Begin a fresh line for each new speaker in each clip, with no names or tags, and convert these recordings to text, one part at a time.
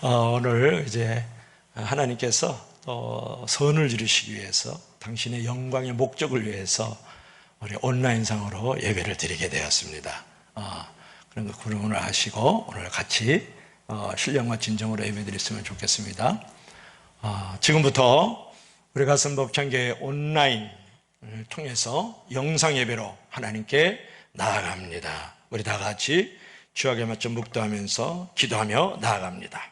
오늘 이제 하나님께서 또 선을 이루시기 위해서 당신의 영광의 목적을 위해서 우리 온라인상으로 예배를 드리게 되었습니다. 그런 거 구름을 아시고 오늘 같이 신령과 진정으로 예배 드렸으면 좋겠습니다. 지금부터 우리 가슴법창교회 온라인을 통해서 영상 예배로 하나님께 나아갑니다. 우리 다 같이 주약에 맞춰 묵도하면서 기도하며 나아갑니다.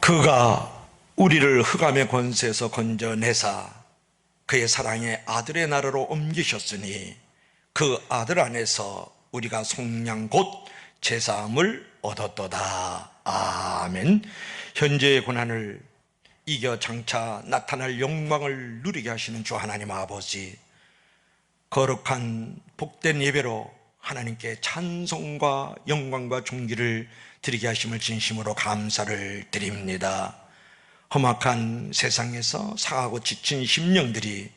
그가 우리를 흑암의 권세에서 건져내사 그의 사랑의 아들의 나라로 옮기셨으니 그 아들 안에서 우리가 속량 곧 제사함을 얻었도다. 아멘. 현재의 고난을 이겨 장차 나타날 영광을 누리게 하시는 주 하나님 아버지, 거룩한 복된 예배로 하나님께 찬송과 영광과 존귀를 드리게 하심을 진심으로 감사를 드립니다. 험악한 세상에서 상하고 지친 심령들이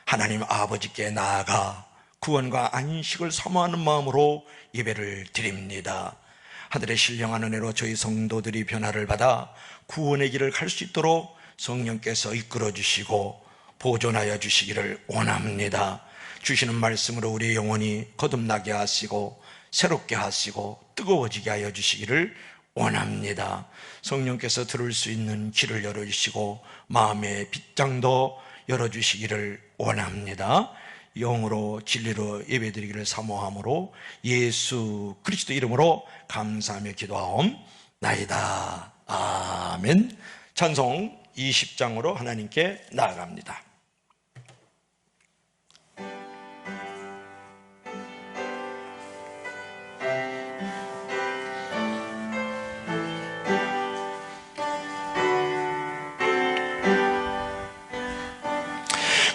하나님 아버지께 나아가 구원과 안식을 사모하는 마음으로 예배를 드립니다. 하늘의 신령한 은혜로 저희 성도들이 변화를 받아 구원의 길을 갈 수 있도록 성령께서 이끌어 주시고 보존하여 주시기를 원합니다. 주시는 말씀으로 우리 영혼이 거듭나게 하시고 새롭게 하시고 뜨거워지게 하여 주시기를 원합니다. 성령께서 들을 수 있는 길을 열어주시고 마음의 빗장도 열어주시기를 원합니다. 영으로 진리로 예배드리기를 사모함으로 예수 그리스도 이름으로 감사하며 기도하옵나이다. 아멘. 찬송 20장으로 하나님께 나아갑니다.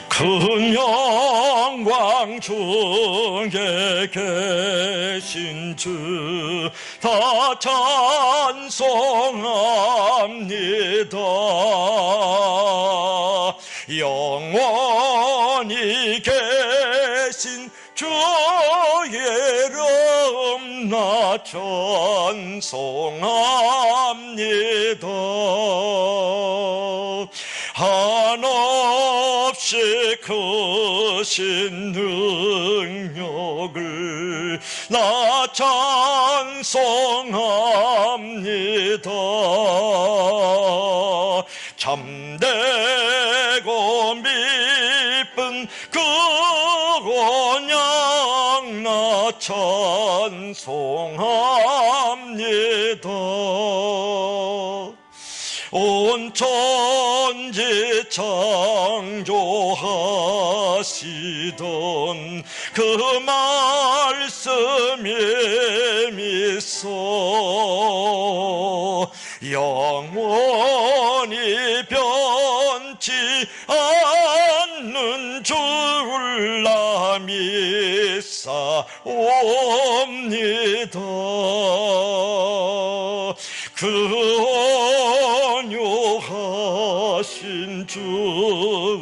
큰 영광 중에 계신 주 다 찬송합니다. 영원히 계신 주의 이름 나 찬송합니다. 한없이 크신 능력을 나 찬송합니다. 참되고 미쁜 그 언약 나 찬송합니다. 온 천지 창조하시던 그 말씀이 믿소 영원히 변치 않는 줄 나 믿사옵니다. 그 온유하신 주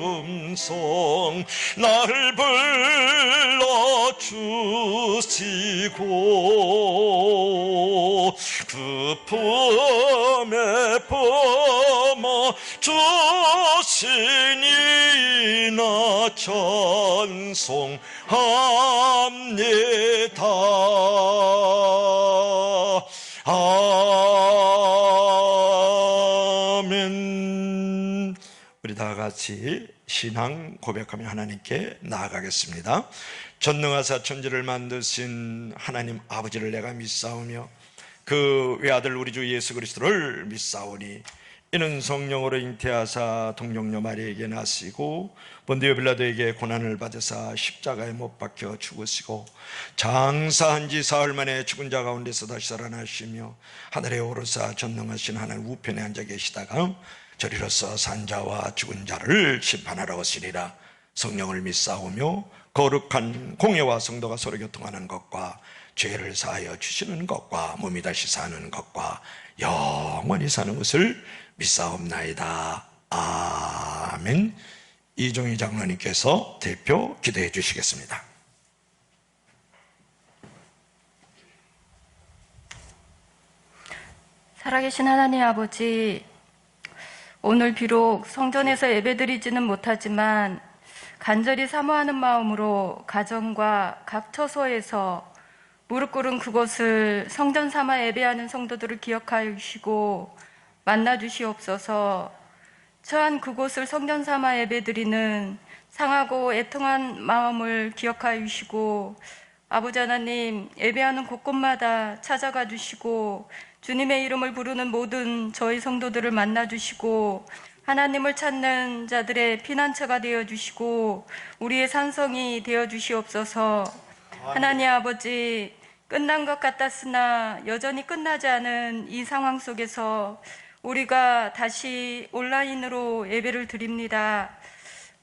음성 나를 불러주시고 그 품에 품어 주시니 나 찬송합니다. 아멘. 우리 다 같이 신앙 고백하며 하나님께 나아가겠습니다. 전능하사 천지를 만드신 하나님 아버지를 내가 믿사오며 그 외아들 우리 주 예수 그리스도를 믿사오니 이는 성령으로 잉태하사 동정녀 마리에게 나시고 본디오 빌라도에게 고난을 받으사 십자가에 못 박혀 죽으시고 장사한 지 사흘 만에 죽은 자 가운데서 다시 살아나시며 하늘에 오르사 전능하신 하나님 우편에 앉아 계시다가 저리로서 산자와 죽은 자를 심판하러 오시리라. 성령을 믿사오며 거룩한 공예와 성도가 서로 교통하는 것과 죄를 사하여 주시는 것과 몸이 다시 사는 것과 영원히 사는 것을 믿사옵나이다. 아멘. 이종희 장로님께서 대표 기도해 주시겠습니다.
살아계신 하나님 아버지, 오늘 비록 성전에서 예배드리지는 못하지만 간절히 사모하는 마음으로 가정과 각 처소에서 무릎 꿇은 그곳을 성전 삼아 예배하는 성도들을 기억하여 주시고 만나 주시옵소서. 처한 그곳을 성전 삼아 예배드리는 상하고 애통한 마음을 기억하여 주시고 아버지 하나님, 예배하는 곳곳마다 찾아가 주시고 주님의 이름을 부르는 모든 저희 성도들을 만나 주시고 하나님을 찾는 자들의 피난처가 되어 주시고 우리의 산성이 되어 주시옵소서. 하나님 아버지, 끝난 것 같았으나 여전히 끝나지 않은 이 상황 속에서 우리가 다시 온라인으로 예배를 드립니다.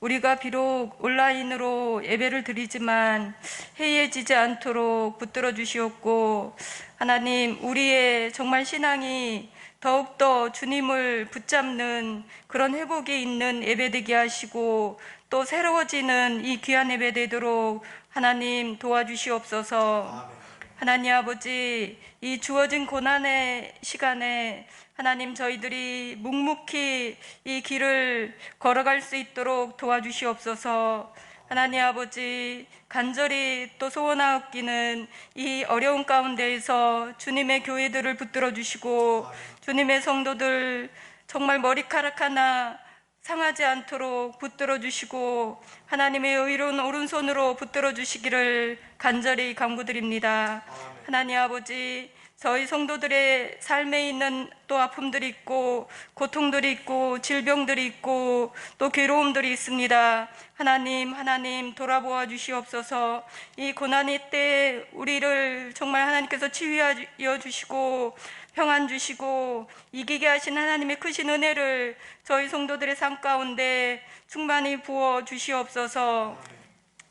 우리가 비록 온라인으로 예배를 드리지만 해이해지지 않도록 붙들어 주시옵고 하나님, 우리의 정말 신앙이 더욱더 주님을 붙잡는 그런 회복이 있는 예배되게 하시고 또 새로워지는 이 귀한 예배 되도록 하나님 도와주시옵소서. 하나님 아버지, 이 주어진 고난의 시간에 하나님, 저희들이 묵묵히 이 길을 걸어갈 수 있도록 도와주시옵소서. 하나님 아버지, 간절히 또 소원하옵기는 이 어려운 가운데에서 주님의 교회들을 붙들어 주시고 주님의 성도들 정말 머리카락 하나 상하지 않도록 붙들어 주시고 하나님의 의로운 오른손으로 붙들어 주시기를 간절히 간구드립니다. 하나님 아버지, 저희 성도들의 삶에 있는 또 아픔들이 있고 고통들이 있고 질병들이 있고 또 괴로움들이 있습니다. 하나님 돌아보아 주시옵소서. 이 고난의 때에 우리를 정말 하나님께서 치유하여 주시고 평안 주시고 이기게 하신 하나님의 크신 은혜를 저희 성도들의 삶 가운데 충만히 부어 주시옵소서.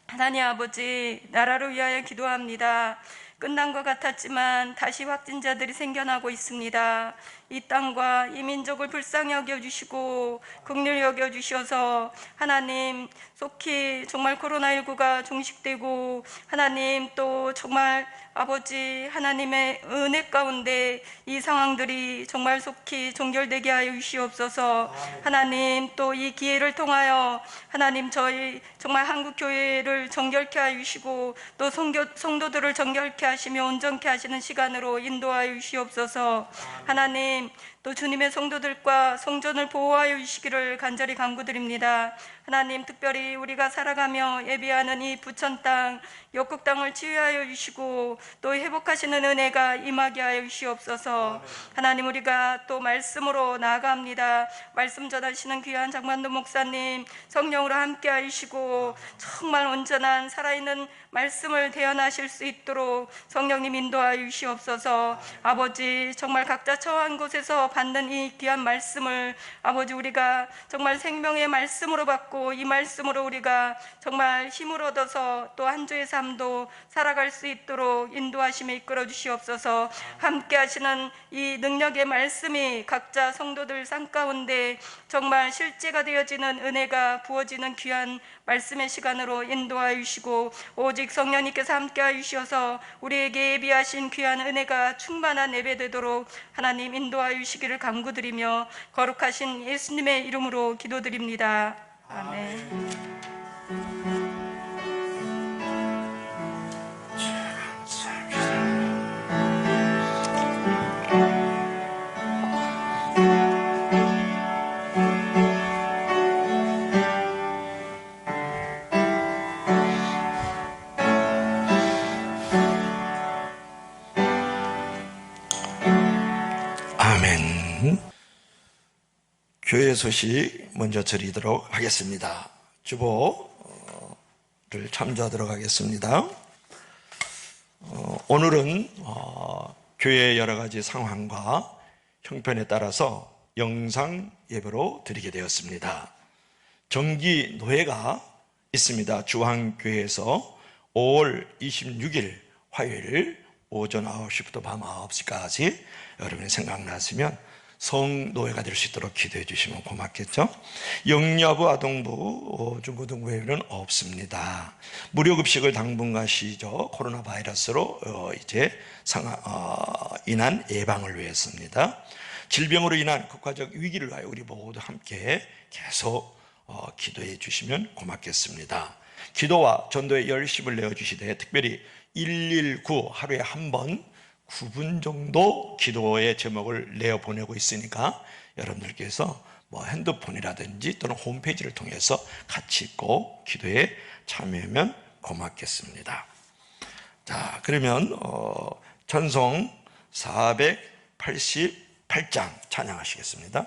하나님 아버지, 나라를 위하여 기도합니다. 끝난 것 같았지만 다시 확진자들이 생겨나고 있습니다. 이 땅과 이 민족을 불쌍히 여겨주시고 긍휼히 여겨주셔서 하나님, 속히 정말 코로나19가 종식되고 하나님, 또 정말 아버지 하나님의 은혜 가운데 이 상황들이 정말 속히 종결되게 하여 주시옵소서. 하나님, 또 이 기회를 통하여 하나님, 저희 정말 한국교회를 정결케 하여 주시고 또 성도들을 정결케 하시며 온전케 하시는 시간으로 인도하여 주시옵소서. 하나님, 또 주님의 성도들과 성전을 보호하여 주시기를 간절히 간구드립니다. 하나님, 특별히 우리가 살아가며 예비하는 이 부천 땅, 역국 땅을 치유하여 주시고 또 회복하시는 은혜가 임하게 하여 주시옵소서. 하나님, 우리가 또 말씀으로 나아갑니다. 말씀 전하시는 귀한 장만도 목사님 성령으로 함께 하시고 정말 온전한 살아있는 말씀을 대언하실 수 있도록 성령님 인도하여 주시옵소서. 아버지, 정말 각자 처한 곳에서 받는 이 귀한 말씀을 아버지, 우리가 정말 생명의 말씀으로 받고 이 말씀으로 우리가 정말 힘을 얻어서 또 한 주의 삶도 살아갈 수 있도록 인도하심에 이끌어 주시옵소서. 함께 하시는 이 능력의 말씀이 각자 성도들 삶 가운데 정말 실제가 되어지는 은혜가 부어지는 귀한 말씀의 시간으로 인도하여 주시고 오직 성령님께서 함께하여 주셔서 우리에게 예비하신 귀한 은혜가 충만한 예배 되도록 하나님 인도하여 주시기를 간구드리며 거룩하신 예수님의 이름으로 기도드립니다. 아멘.
아멘. 교회 소식 먼저 드리도록 하겠습니다. 주보를 참조하도록 하겠습니다. 오늘은 교회의 여러 가지 상황과 형편에 따라서 영상 예배로 드리게 되었습니다. 정기 노회가 있습니다. 주황교회에서 5월 26일 화요일 오전 9시부터 밤 9시까지 여러분이 생각나시면 성노회가 될 수 있도록 기도해 주시면 고맙겠죠. 영유아부 아동부 중고등부회는 없습니다. 무료급식을 당분간 쉬죠. 코로나 바이러스로 이제 인한 예방을 위해서입니다. 질병으로 인한 국가적 위기를 위하여 우리 모두 함께 계속 기도해 주시면 고맙겠습니다. 기도와 전도에 열심을 내어주시되 특별히 119 하루에 한 번 9분 정도 기도의 제목을 내어보내고 있으니까 여러분들께서 핸드폰이라든지 또는 홈페이지를 통해서 같이 읽고 기도에 참여하면 고맙겠습니다. 자, 그러면 찬송 488장 찬양하시겠습니다.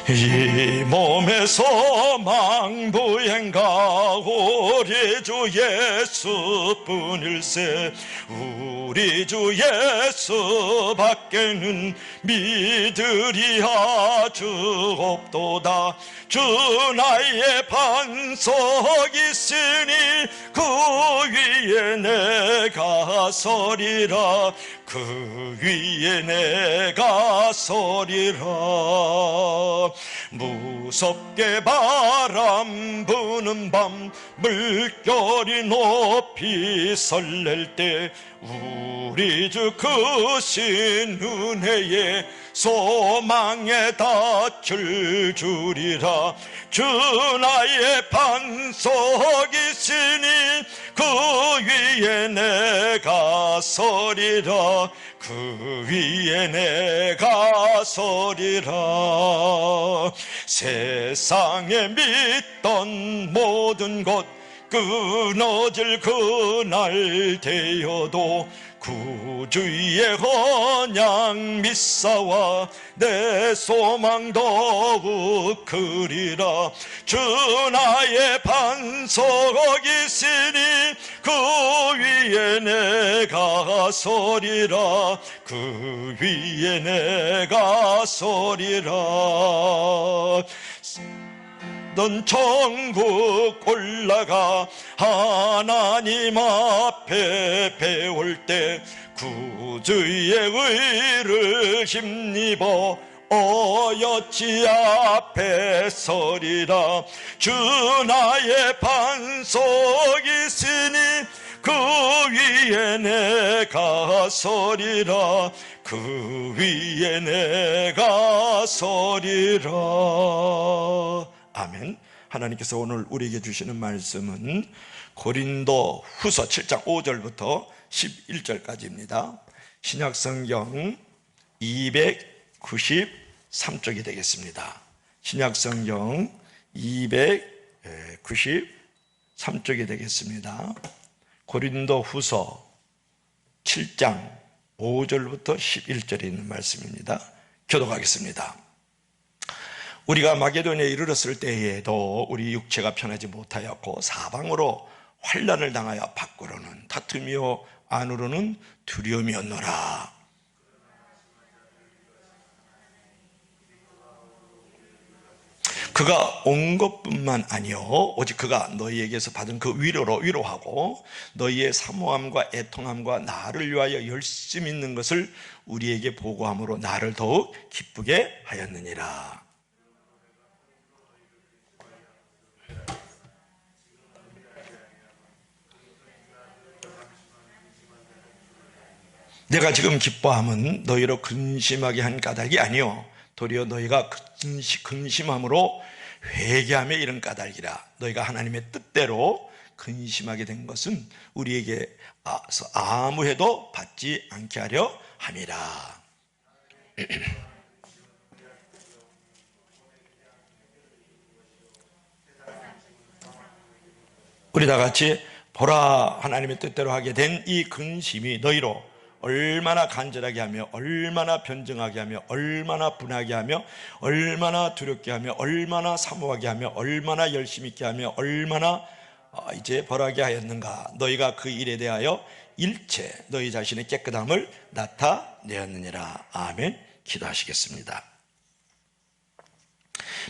이 몸에서 망부행가 우리 주 예수뿐일세 우리 주 예수 밖에는 믿으리 아주 없도다. 주 나의 반석 있으니 그 위에 내가 서리라. 그 위에 내가 서리라. 무섭게 바람 부는 밤 물결이 높이 설렐 때 우리 주 크신 은혜에 소망에 닿을 줄이라. 주 나의 반석이시니 그 위에 내가 서리라. 그 위에 내가 서리라. 세상에 믿던 모든 것 끊어질 그날 되어도 구주의 언약 믿사와 내 소망 더욱 크리라. 주 나의 반석이시니 그 위에 내가 서리라. 그 위에 내가 서리라. 넌 천국 올라가 하나님 앞에 배울 때 구주의 의를 힘입어 어여치 앞에 서리라. 주 나의 반석이시니 그 위에 내가 서리라. 그 위에 내가 서리라. 아멘. 하나님께서 오늘 우리에게 주시는 말씀은 고린도 후서 7장 5절부터 11절까지입니다. 신약성경 293쪽이 되겠습니다. 신약성경 293쪽이 되겠습니다. 고린도 후서 7장 5절부터 11절에 있는 말씀입니다. 교독하겠습니다. 우리가 마게도니아에 이르렀을 때에도 우리 육체가 편하지 못하였고 사방으로 환난을 당하여 밖으로는 다툼이요 안으로는 두려움이었노라. 그가 온 것뿐만 아니요 오직 그가 너희에게서 받은 그 위로로 위로하고 너희의 사모함과 애통함과 나를 위하여 열심 있는 것을 우리에게 보고함으로 나를 더욱 기쁘게 하였느니라. 내가 지금 기뻐함은 너희로 근심하게 한 까닭이 아니요 도리어 너희가 근심함으로 회개함에 이른 까닭이라. 너희가 하나님의 뜻대로 근심하게 된 것은 우리에게 아무 해도 받지 않게 하려 함이라. 우리 다 같이 보라, 하나님의 뜻대로 하게 된 이 근심이 너희로 얼마나 간절하게 하며 얼마나 변증하게 하며 얼마나 분하게 하며 얼마나 두렵게 하며 얼마나 사모하게 하며 얼마나 열심히 있게 하며 얼마나 이제 벌하게 하였는가. 너희가 그 일에 대하여 일체 너희 자신의 깨끗함을 나타내었느니라. 아멘. 기도하시겠습니다.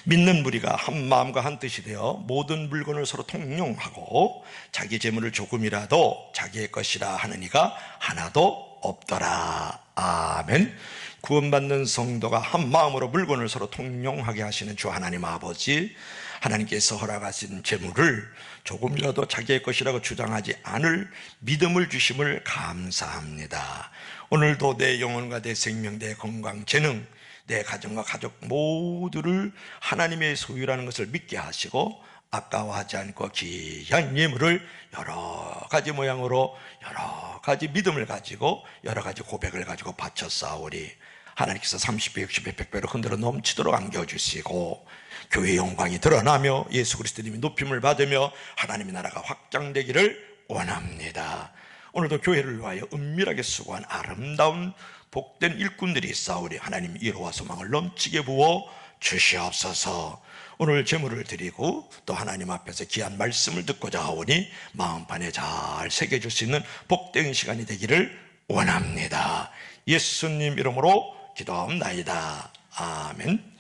믿는 무리가 한 마음과 한 뜻이 되어 모든 물건을 서로 통용하고 자기 재물을 조금이라도 자기의 것이라 하는 이가 하나도 없더라. 아멘. 구원받는 성도가 한 마음으로 물건을 서로 통용하게 하시는 주 하나님 아버지, 하나님께서 허락하신 재물을 조금이라도 자기의 것이라고 주장하지 않을 믿음을 주심을 감사합니다. 오늘도 내 영혼과 내 생명, 내 건강, 재능, 내 가정과 가족 모두를 하나님의 소유라는 것을 믿게 하시고 아까워하지 않고 귀한 예물을 여러 가지 모양으로 여러 가지 믿음을 가지고 여러 가지 고백을 가지고 바쳐 싸우리. 하나님께서 30배, 60배, 100배로 흔들어 넘치도록 안겨주시고 교회의 영광이 드러나며 예수 그리스도님이 높임을 받으며 하나님의 나라가 확장되기를 원합니다. 오늘도 교회를 위하여 은밀하게 수고한 아름다운 복된 일꾼들이 있사오니 하나님 위로와 소망을 넘치게 부어 주시옵소서. 오늘 제물을 드리고 또 하나님 앞에서 귀한 말씀을 듣고자 하오니 마음판에 잘 새겨줄 수 있는 복된 시간이 되기를 원합니다. 예수님 이름으로 기도합나이다. 아멘.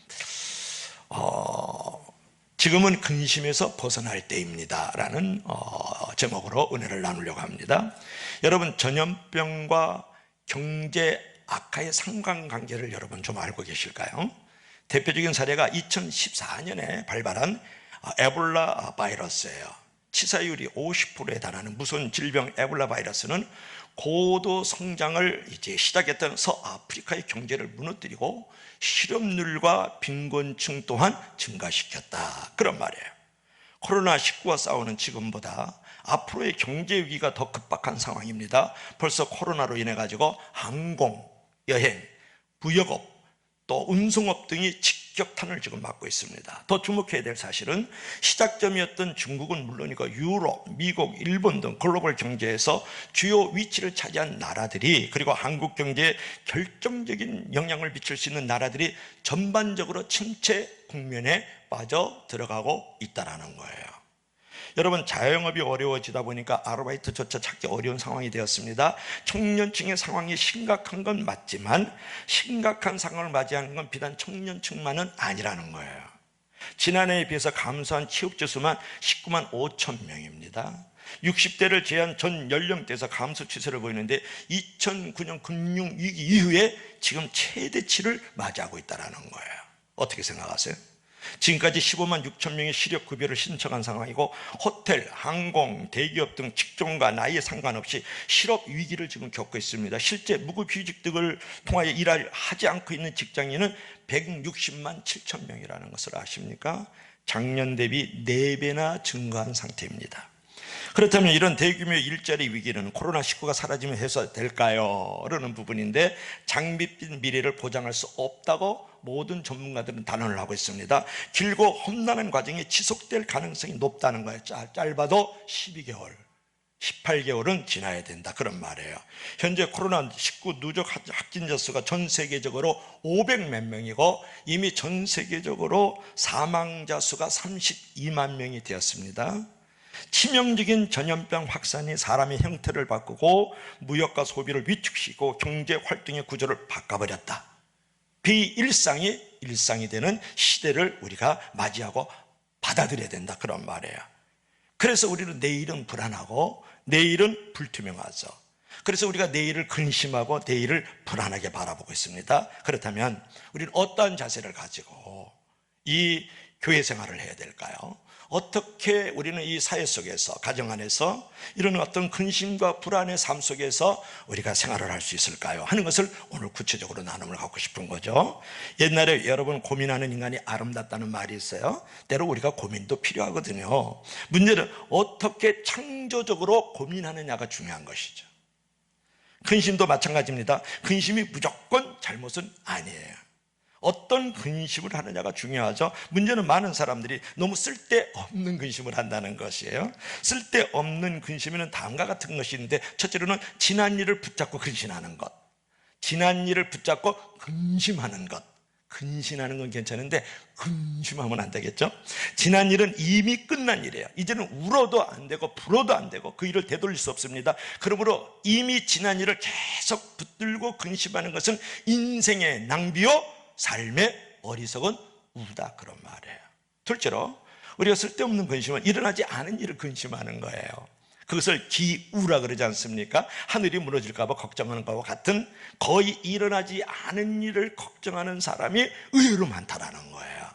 지금은 근심에서 벗어날 때입니다 라는 제목으로 은혜를 나누려고 합니다. 여러분, 전염병과 경제 악화의 상관관계를 여러분 좀 알고 계실까요? 대표적인 사례가 2014년에 발발한 에볼라 바이러스예요. 치사율이 50%에 달하는 무서운 질병 에볼라 바이러스는 고도 성장을 이제 시작했던 서아프리카의 경제를 무너뜨리고 실업률과 빈곤층 또한 증가시켰다, 그런 말이에요. 코로나19와 싸우는 지금보다 앞으로의 경제 위기가 더 급박한 상황입니다. 벌써 코로나로 인해 가지고 항공, 여행, 부역업, 또 운송업 등이 직격탄을 지금 맞고 있습니다. 더 주목해야 될 사실은 시작점이었던 중국은 물론이고 유럽, 미국, 일본 등 글로벌 경제에서 주요 위치를 차지한 나라들이, 그리고 한국 경제에 결정적인 영향을 미칠 수 있는 나라들이 전반적으로 침체 국면에 빠져 들어가고 있다는 거예요. 여러분, 자영업이 어려워지다 보니까 아르바이트조차 찾기 어려운 상황이 되었습니다. 청년층의 상황이 심각한 건 맞지만 심각한 상황을 맞이하는 건 비단 청년층만은 아니라는 거예요. 지난해에 비해서 감소한 취업자 수만 19만 5천 명입니다. 60대를 제한 전 연령대에서 감소 추세를 보이는데 2009년 금융위기 이후에 지금 최대치를 맞이하고 있다는 거예요. 어떻게 생각하세요? 지금까지 15만 6천 명의 실업급여를 신청한 상황이고 호텔, 항공, 대기업 등 직종과 나이에 상관없이 실업 위기를 지금 겪고 있습니다. 실제 무급휴직 등을 통하여 일을 하지 않고 있는 직장인은 160만 7천 명이라는 것을 아십니까? 작년 대비 4배나 증가한 상태입니다. 그렇다면 이런 대규모 일자리 위기는 코로나19가 사라지면 해소될까요? 라는 부분인데 장밋빛 미래를 보장할 수 없다고 모든 전문가들은 단언을 하고 있습니다. 길고 험난한 과정이 지속될 가능성이 높다는 거예요. 짧아도 12개월, 18개월은 지나야 된다, 그런 말이에요. 현재 코로나19 누적 확진자 수가 전 세계적으로 500몇 명이고 이미 전 세계적으로 사망자 수가 32만 명이 되었습니다. 치명적인 전염병 확산이 사람의 형태를 바꾸고 무역과 소비를 위축시키고 경제 활동의 구조를 바꿔버렸다. 비일상이 일상이 되는 시대를 우리가 맞이하고 받아들여야 된다, 그런 말이에요. 그래서 우리는 내일은 불안하고 내일은 불투명하죠. 그래서 우리가 내일을 근심하고 내일을 불안하게 바라보고 있습니다. 그렇다면 우리는 어떠한 자세를 가지고 이 교회 생활을 해야 될까요? 어떻게 우리는 이 사회 속에서, 가정 안에서 이런 어떤 근심과 불안의 삶 속에서 우리가 생활을 할 수 있을까요? 하는 것을 오늘 구체적으로 나눔을 갖고 싶은 거죠. 옛날에 여러분, 고민하는 인간이 아름답다는 말이 있어요. 때로 우리가 고민도 필요하거든요. 문제는 어떻게 창조적으로 고민하느냐가 중요한 것이죠. 근심도 마찬가지입니다. 근심이 무조건 잘못은 아니에요. 어떤 근심을 하느냐가 중요하죠. 문제는 많은 사람들이 너무 쓸데없는 근심을 한다는 것이에요. 쓸데없는 근심에는 다음과 같은 것이 있는데, 첫째로는 지난 일을 붙잡고 근심하는 것, 지난 일을 붙잡고 근심하는 것. 근심하는 건 괜찮은데 근심하면 안 되겠죠. 지난 일은 이미 끝난 일이에요. 이제는 울어도 안 되고 불어도 안 되고 그 일을 되돌릴 수 없습니다. 그러므로 이미 지난 일을 계속 붙들고 근심하는 것은 인생의 낭비요 삶의 어리석은 우다, 그런 말이에요. 둘째로, 우리가 쓸데없는 근심은 일어나지 않은 일을 근심하는 거예요. 그것을 기우라 그러지 않습니까? 하늘이 무너질까 봐 걱정하는 것과 같은, 거의 일어나지 않은 일을 걱정하는 사람이 의외로 많다라는 거예요.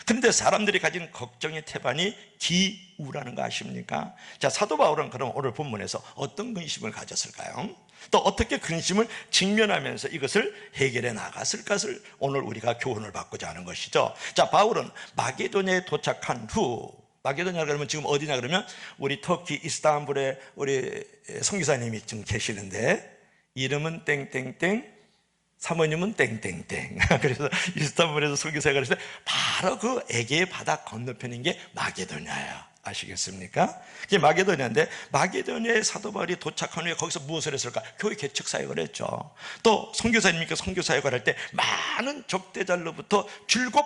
그런데 사람들이 가진 걱정의 태반이 기우라는 거 아십니까? 자, 사도 바울은 그럼 오늘 본문에서 어떤 근심을 가졌을까요? 또 어떻게 근심을 직면하면서 이것을 해결해 나갔을까를 오늘 우리가 교훈을 받고자 하는 것이죠. 자, 바울은 마게도냐에 도착한 후, 마게도냐 그러면 지금 어디냐 그러면 우리 터키 이스탄불에 우리 선교사님이 지금 계시는데, 이름은 땡땡땡, 사모님은 땡땡땡. 그래서 이스탄불에서 선교사가 그랬을 때 바로 그 에게의 바다 건너편인 게 마게도냐예요. 아시겠습니까? 이게 마게도냐인데, 마게도냐에 사도 바울이 도착한 후에 거기서 무엇을 했을까? 교회 개척 사역을 했죠. 또 선교사님께 선교 사역을 할 때 많은 적대자로부터 줄곧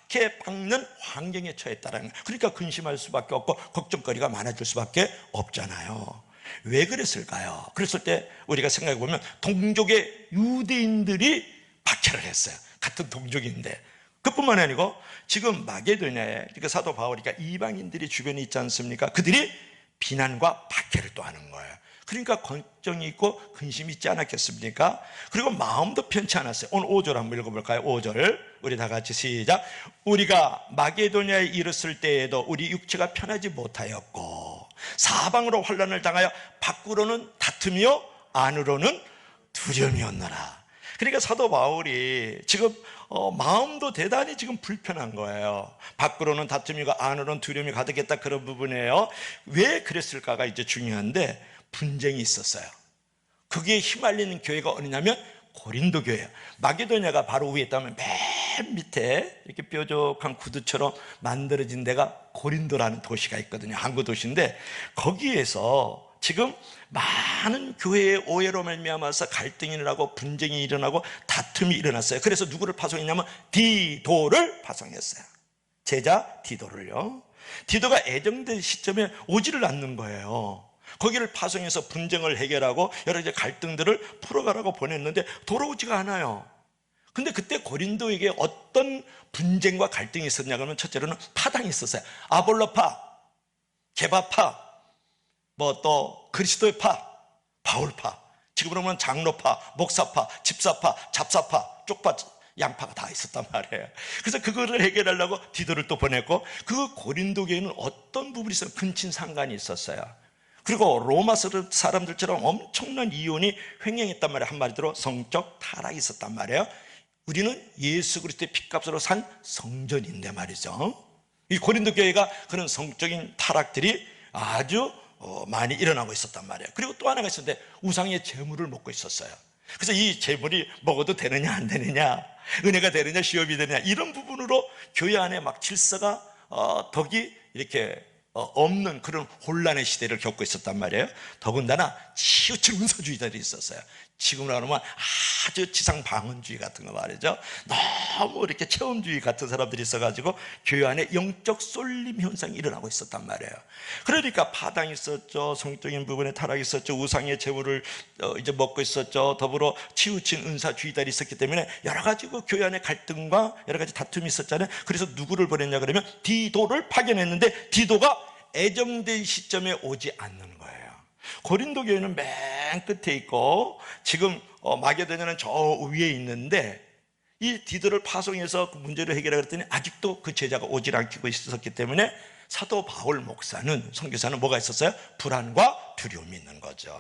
박해받는 환경에 처했다는 거예요. 그러니까 근심할 수밖에 없고 걱정거리가 많아질 수밖에 없잖아요. 왜 그랬을까요? 그랬을 때 우리가 생각해 보면 동족의 유대인들이 박해를 했어요. 같은 동족인데. 그뿐만이 아니고 지금 마게도냐에, 그러니까 사도 바울이니까 이방인들이 주변에 있지 않습니까? 그들이 비난과 박해를 또 하는 거예요. 그러니까 걱정이 있고 근심이 있지 않았겠습니까? 그리고 마음도 편치 않았어요. 오늘 5절 한번 읽어볼까요? 5절 우리 다 같이 시작. 우리가 마게도냐에 이르렀을 때에도 우리 육체가 편하지 못하였고 사방으로 환난을 당하여 밖으로는 다툼이요 안으로는 두려움이었노라. 그러니까 사도 바울이 지금 마음도 대단히 지금 불편한 거예요. 밖으로는 다툼이고 안으로는 두려움이 가득했다, 그런 부분이에요. 왜 그랬을까가 이제 중요한데, 분쟁이 있었어요. 거기에 휘말리는 교회가 어디냐면 고린도 교회예요. 마게도냐가 바로 위에 있다면 맨 밑에 이렇게 뾰족한 구두처럼 만들어진 데가 고린도라는 도시가 있거든요. 항구 도시인데, 거기에서 지금 많은 교회의 오해로 말미암아서 갈등이 일어나고 분쟁이 일어나고 다툼이 일어났어요. 그래서 누구를 파송했냐면 디도를 파송했어요. 제자 디도를요. 디도가 애정된 시점에 오지를 않는 거예요. 거기를 파송해서 분쟁을 해결하고 여러 가지 갈등들을 풀어가라고 보냈는데 돌아오지가 않아요. 근데 그때 고린도에게 어떤 분쟁과 갈등이 있었냐 그러면, 첫째로는 파당이 있었어요. 아볼로파, 게바파, 또 그리스도의 파, 바울파, 지금으로 보면 장로파, 목사파, 집사파, 잡사파, 쪽파, 양파가 다 있었단 말이에요. 그래서 그거를 해결하려고 디도를 또 보냈고, 그 고린도 교회는 어떤 부분이 있어요? 근친상간이 있었어요. 그리고 로마 사람들처럼 엄청난 이혼이 횡행했단 말이에요. 한마디로 성적 타락이 있었단 말이에요. 우리는 예수 그리스도의 핏값으로 산 성전인데 말이죠. 이 고린도 교회가 그런 성적인 타락들이 아주 많이 일어나고 있었단 말이에요. 그리고 또 하나가 있었는데, 우상의 재물을 먹고 있었어요. 그래서 이 재물이 먹어도 되느냐 안 되느냐, 은혜가 되느냐 시험이 되느냐, 이런 부분으로 교회 안에 막 질서가 덕이 이렇게 없는 그런 혼란의 시대를 겪고 있었단 말이에요. 더군다나 치우친 은사주의자들이 있었어요. 지금으로 하면 아주 지상방언주의 같은 거 말이죠. 너무 이렇게 체험주의 같은 사람들이 있어가지고 교회 안에 영적 쏠림 현상이 일어나고 있었단 말이에요. 그러니까 파당이 있었죠. 성적인 부분에 타락이 있었죠. 우상의 재물을 이제 먹고 있었죠. 더불어 치우친 은사주의자들이 있었기 때문에 여러 가지 그 교회 안에 갈등과 여러 가지 다툼이 있었잖아요. 그래서 누구를 보냈냐 그러면 디도를 파견했는데, 디도가 애정된 시점에 오지 않는 거예요. 고린도 교회는 맨 끝에 있고 지금 마게도냐는 저 위에 있는데, 이 디도를 파송해서 그 문제를 해결하려 했더니 아직도 그 제자가 오질 않고 있었기 때문에 사도 바울 목사는, 선교사는 뭐가 있었어요? 불안과 두려움이 있는 거죠.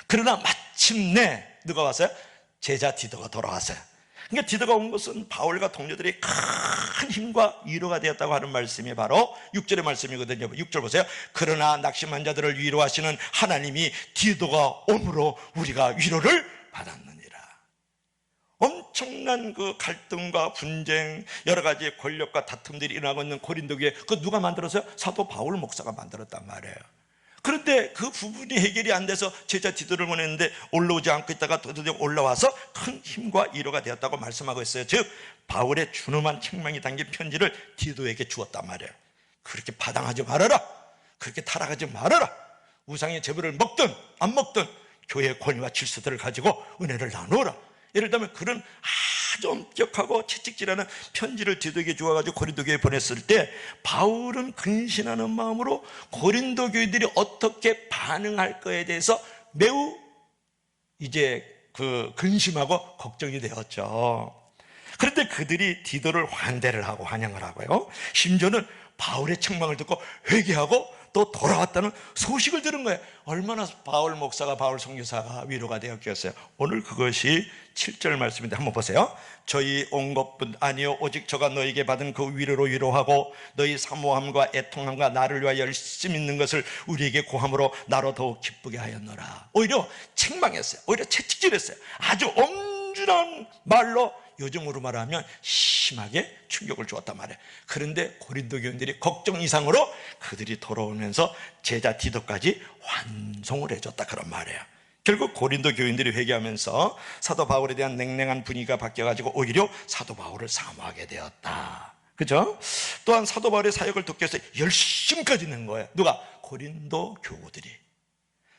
그러나 마침내 누가 왔어요? 제자 디도가 돌아왔어요. 그러니까 디도가 온 것은 바울과 동료들이 큰 힘과 위로가 되었다고 하는 말씀이 바로 6절의 말씀이거든요. 6절 보세요. 그러나 낙심한 자들을 위로하시는 하나님이 디도가 옴으로 우리가 위로를 받았느니라. 엄청난 엄청난 그 갈등과 분쟁, 여러 가지 권력과 다툼들이 일어나고 있는 고린도 교회, 그 누가 만들었어요? 사도 바울 목사가 만들었단 말이에요. 그런데 그 부분이 해결이 안 돼서 제자 디도를 보냈는데 올라오지 않고 있다가 드디어 올라와서 큰 힘과 위로가 되었다고 말씀하고 있어요. 즉 바울의 준엄한 책망이 담긴 편지를 디도에게 주었단 말이에요. 그렇게 파당하지 말아라, 그렇게 타락하지 말아라, 우상의 제물을 먹든 안 먹든 교회의 권위와 질서들을 가지고 은혜를 나누어라. 예를 들면 그런 아주 엄격하고 채찍질하는 편지를 디도에게 주어가지고 고린도 교회에 보냈을 때 바울은 근신하는 마음으로 고린도 교회들이 어떻게 반응할 거에 대해서 매우 이제 그 근심하고 걱정이 되었죠. 그런데 그들이 디도를 환대를 하고 환영을 하고요, 심지어는 바울의 책망을 듣고 회개하고 또 돌아왔다는 소식을 들은 거예요. 얼마나 바울 목사가, 바울 선교사가 위로가 되었겠어요. 오늘 그것이 7절 말씀인데 한번 보세요. 저희 온 것뿐 아니요 오직 저가 너에게 받은 그 위로로 위로하고 너희 사모함과 애통함과 나를 위하여 열심히 있는 것을 우리에게 고함으로 나로 더욱 기쁘게 하였노라. 오히려 책망했어요. 오히려 채찍질했어요. 아주 엄준한 말로, 요즘으로 말하면 심하게 충격을 주었단 말이에요. 그런데 고린도 교인들이 걱정 이상으로 그들이 돌아오면서 제자 디도까지 환송을 해줬다, 그런 말이에요. 결국 고린도 교인들이 회개하면서 사도 바울에 대한 냉랭한 분위기가 바뀌어가지고 오히려 사도 바울을 사모하게 되었다. 그죠? 또한 사도 바울의 사역을 돕기 위해서 열심까지 낸 거예요. 누가? 고린도 교우들이.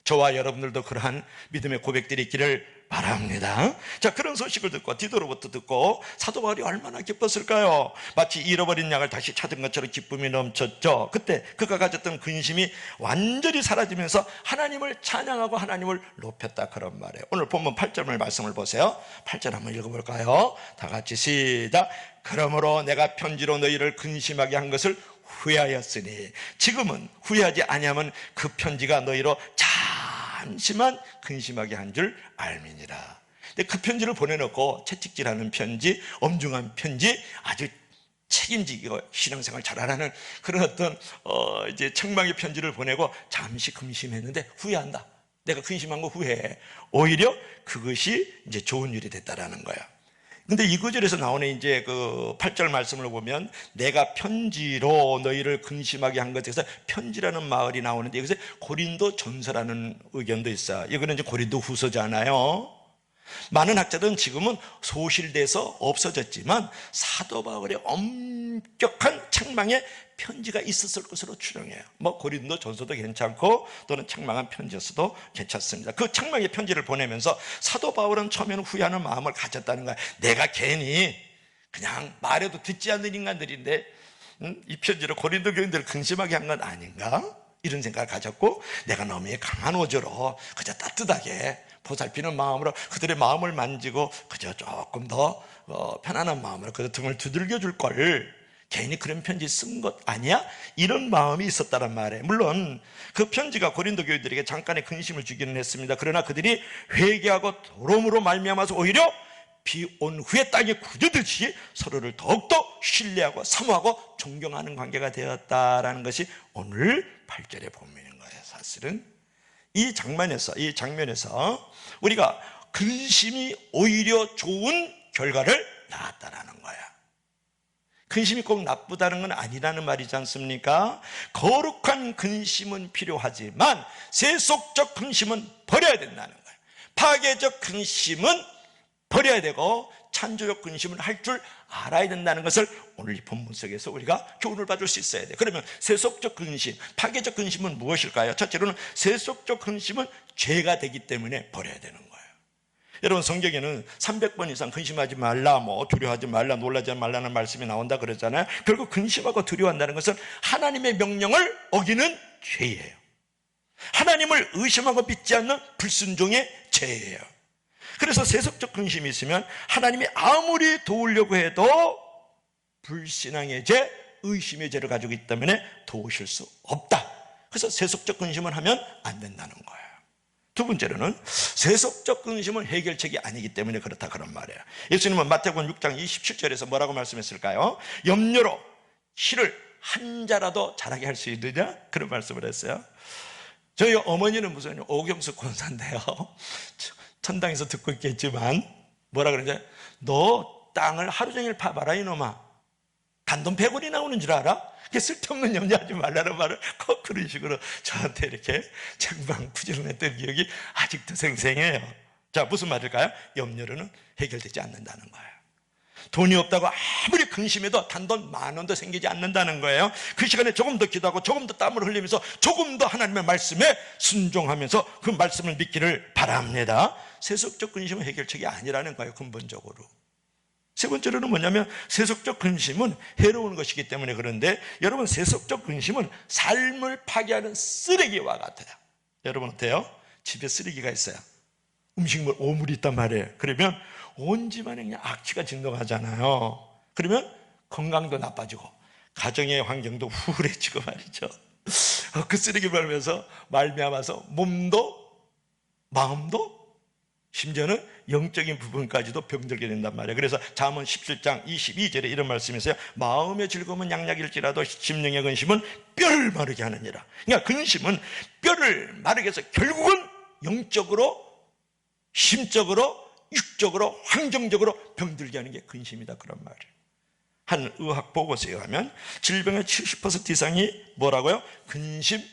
저와 여러분들도 그러한 믿음의 고백들이 있기를 바랍니다. 자, 그런 소식을 듣고 디도로부터 듣고 사도 바울이 얼마나 기뻤을까요? 마치 잃어버린 양을 다시 찾은 것처럼 기쁨이 넘쳤죠. 그때 그가 가졌던 근심이 완전히 사라지면서 하나님을 찬양하고 하나님을 높였다, 그런 말이에요. 오늘 본문 8절 말씀을 보세요. 8절 한번 읽어볼까요? 다 같이 시작. 그러므로 내가 편지로 너희를 근심하게 한 것을 후회하였으니 지금은 후회하지 아니하면 그 편지가 너희로 잠시만 근심하게 한 줄 알미니라. 근데 그 편지를 보내놓고 채찍질하는 편지, 엄중한 편지, 아주 책임지고 신앙생활 잘하라는 그런 어떤 이제 책망의 편지를 보내고 잠시 근심했는데 후회한다. 내가 근심한 거 후회해. 오히려 그것이 이제 좋은 일이 됐다라는 거야. 근데 이 구절에서 나오는 이제 그 8절 말씀을 보면 내가 편지로 너희를 근심하게 한 것에서 편지라는 말이 나오는데 여기서 고린도 전서라는 의견도 있어요. 이거는 이제 고린도 후서잖아요. 많은 학자들은 지금은 소실돼서 없어졌지만 사도 바울의 엄격한 책망의 편지가 있었을 것으로 추정해요. 뭐 고린도 전서도 괜찮고 또는 책망한 편지였어도 괜찮습니다. 그 책망의 편지를 보내면서 사도 바울은 처음에는 후회하는 마음을 가졌다는 거예요. 내가 괜히 그냥 말해도 듣지 않는 인간들인데 이 편지로 고린도 교인들을 근심하게 한 건 아닌가? 이런 생각을 가졌고 내가 너무 강한 어조로 그저 따뜻하게 보살피는 마음으로 그들의 마음을 만지고 그저 조금 더 편안한 마음으로 그들 등을 두들겨 줄 걸 괜히 그런 편지 쓴 것 아니야? 이런 마음이 있었다는 말이에요. 물론 그 편지가 고린도 교인들에게 잠깐의 근심을 주기는 했습니다. 그러나 그들이 회개하고 돌음으로 말미암아서 오히려 비 온 후에 땅에 굳어듯이 서로를 더욱더 신뢰하고 사모하고 존경하는 관계가 되었다라는 것이 오늘 8절의 본문인 거예요. 사실은 이 장면에서 우리가 근심이 오히려 좋은 결과를 낳았다라는 거야. 근심이 꼭 나쁘다는 건 아니라는 말이지 않습니까? 거룩한 근심은 필요하지만 세속적 근심은 버려야 된다는 거예요. 파괴적 근심은 버려야 되고 창조적 근심을 할 줄 알아야 된다는 것을 오늘 이 본문 속에서 우리가 교훈을 받을 수 있어야 돼요. 그러면 세속적 근심, 파괴적 근심은 무엇일까요? 첫째로는 세속적 근심은 죄가 되기 때문에 버려야 되는 거예요. 여러분 성경에는 300번 이상 근심하지 말라, 두려워하지 말라, 놀라지 말라는 말씀이 나온다 그러잖아요. 결국 근심하고 두려워한다는 것은 하나님의 명령을 어기는 죄예요. 하나님을 의심하고 믿지 않는 불순종의 죄예요. 그래서 세속적 근심이 있으면 하나님이 아무리 도우려고 해도 불신앙의 죄, 의심의 죄를 가지고 있기 때문에 도우실 수 없다. 그래서 세속적 근심을 하면 안 된다는 거예요. 두 번째로는 세속적 근심은 해결책이 아니기 때문에 그렇다, 그런 말이에요. 예수님은 마태복음 6장 27절에서 뭐라고 말씀했을까요? 염려로 실을 한 자라도 자라게 할 수 있느냐? 그런 말씀을 했어요. 저희 어머니는 무슨 오경수 권사인데요. 천당에서 듣고 있겠지만 뭐라 그러냐? 너 땅을 하루 종일 파봐라 이놈아. 단돈 100원이 나오는 줄 알아? 쓸데없는 염려하지 말라는 말을 꼭 그런 식으로 저한테 이렇게 책망구질을 기억이 아직도 생생해요. 자, 무슨 말일까요? 염려로는 해결되지 않는다는 거예요. 돈이 없다고 아무리 근심해도 단돈 10,000원도 생기지 않는다는 거예요. 그 시간에 조금 더 기도하고 조금 더 땀을 흘리면서 조금 더 하나님의 말씀에 순종하면서 그 말씀을 믿기를 바랍니다. 세속적 근심은 해결책이 아니라는 거예요, 근본적으로. 세 번째로는 뭐냐면 세속적 근심은 해로운 것이기 때문에 그런데 여러분, 세속적 근심은 삶을 파괴하는 쓰레기와 같아요. 여러분 어때요? 집에 쓰레기가 있어요. 음식물 오물이 있단 말이에요. 그러면 온 집안에 그냥 악취가 진동하잖아요. 그러면 건강도 나빠지고 가정의 환경도 우울해지고 말이죠. 그 쓰레기 밟으면서 말미암아서 몸도 마음도 심지어는 영적인 부분까지도 병들게 된단 말이에요. 그래서 잠언 17장 22절에 이런 말씀이 있어요. 마음의 즐거움은 양약일지라도 심령의 근심은 뼈를 마르게 하느니라. 그러니까 근심은 뼈를 마르게 해서 결국은 영적으로, 심적으로, 육적으로, 환경적으로 병들게 하는 게 근심이다, 그런 말이에요. 한 의학 보고서에 의하면 질병의 70% 이상이 뭐라고요? 근심,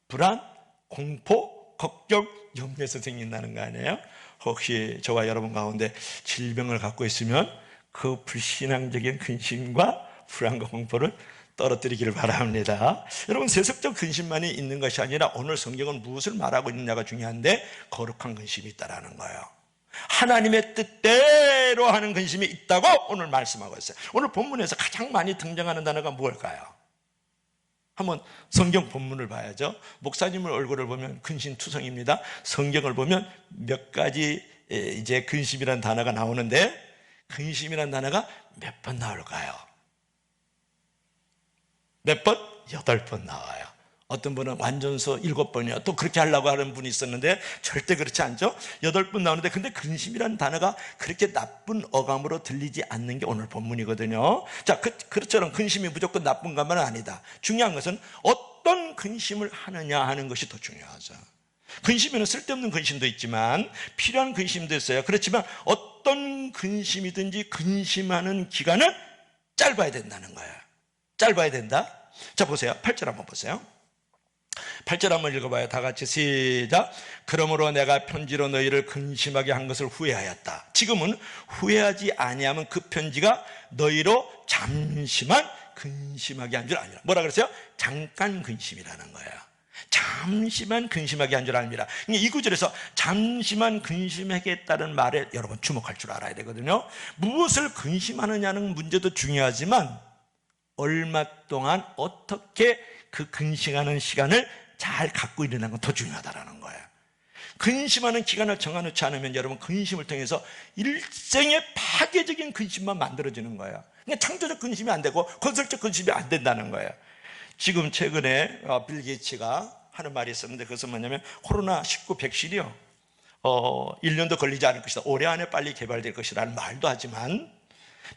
불안, 공포, 걱정, 염려에서 생긴다는 거 아니에요? 혹시 저와 여러분 가운데 질병을 갖고 있으면 그 불신앙적인 근심과 불안과 공포를 떨어뜨리기를 바랍니다. 여러분, 세속적 근심만이 있는 것이 아니라 오늘 성경은 무엇을 말하고 있느냐가 중요한데 거룩한 근심이 있다는 거예요. 하나님의 뜻대로 하는 근심이 있다고 오늘 말씀하고 있어요. 오늘 본문에서 가장 많이 등장하는 단어가 무엇일까요? 한번 성경 본문을 봐야죠. 목사님의 얼굴을 보면 근심투성입니다. 성경을 보면 몇 가지 이제 근심이라는 단어가 나오는데 근심이라는 단어가 몇 번 나올까요? 몇 번? 8번 나와요. 어떤 분은 완전수 7번이요. 또 그렇게 하려고 하는 분이 있었는데 절대 그렇지 않죠. 8번 나오는데 근데 근심이라는 단어가 그렇게 나쁜 어감으로 들리지 않는 게 오늘 본문이거든요. 자, 그렇처럼 근심이 무조건 나쁜 것만은 아니다. 중요한 것은 어떤 근심을 하느냐 하는 것이 더 중요하죠. 근심에는 쓸데없는 근심도 있지만 필요한 근심도 있어요. 그렇지만 어떤 근심이든지 근심하는 기간은 짧아야 된다는 거예요. 짧아야 된다. 자, 보세요. 8절 한번 보세요. 8절 한번 읽어봐요. 다 같이 시작. 그러므로 내가 편지로 너희를 근심하게 한 것을 후회하였다. 지금은 후회하지 아니하면 그 편지가 너희로 잠시만 근심하게 한 줄 아니라. 뭐라 그랬어요? 잠깐 근심이라는 거예요. 잠시만 근심하게 한 줄 압니다. 이 구절에서 잠시만 근심하겠다는 말에 여러분 주목할 줄 알아야 되거든요. 무엇을 근심하느냐는 문제도 중요하지만 얼마 동안 어떻게 그 근심하는 시간을 잘 갖고 있는 건 더 중요하다는 거예요. 근심하는 기간을 정해놓지 않으면 여러분 근심을 통해서 일생의 파괴적인 근심만 만들어지는 거예요. 그러니까 창조적 근심이 안 되고 건설적 근심이 안 된다는 거예요. 지금 최근에 빌 게이츠가 하는 말이 있었는데 그것은 뭐냐면 코로나19 백신이요 1년도 걸리지 않을 것이다. 올해 안에 빨리 개발될 것이라는 말도 하지만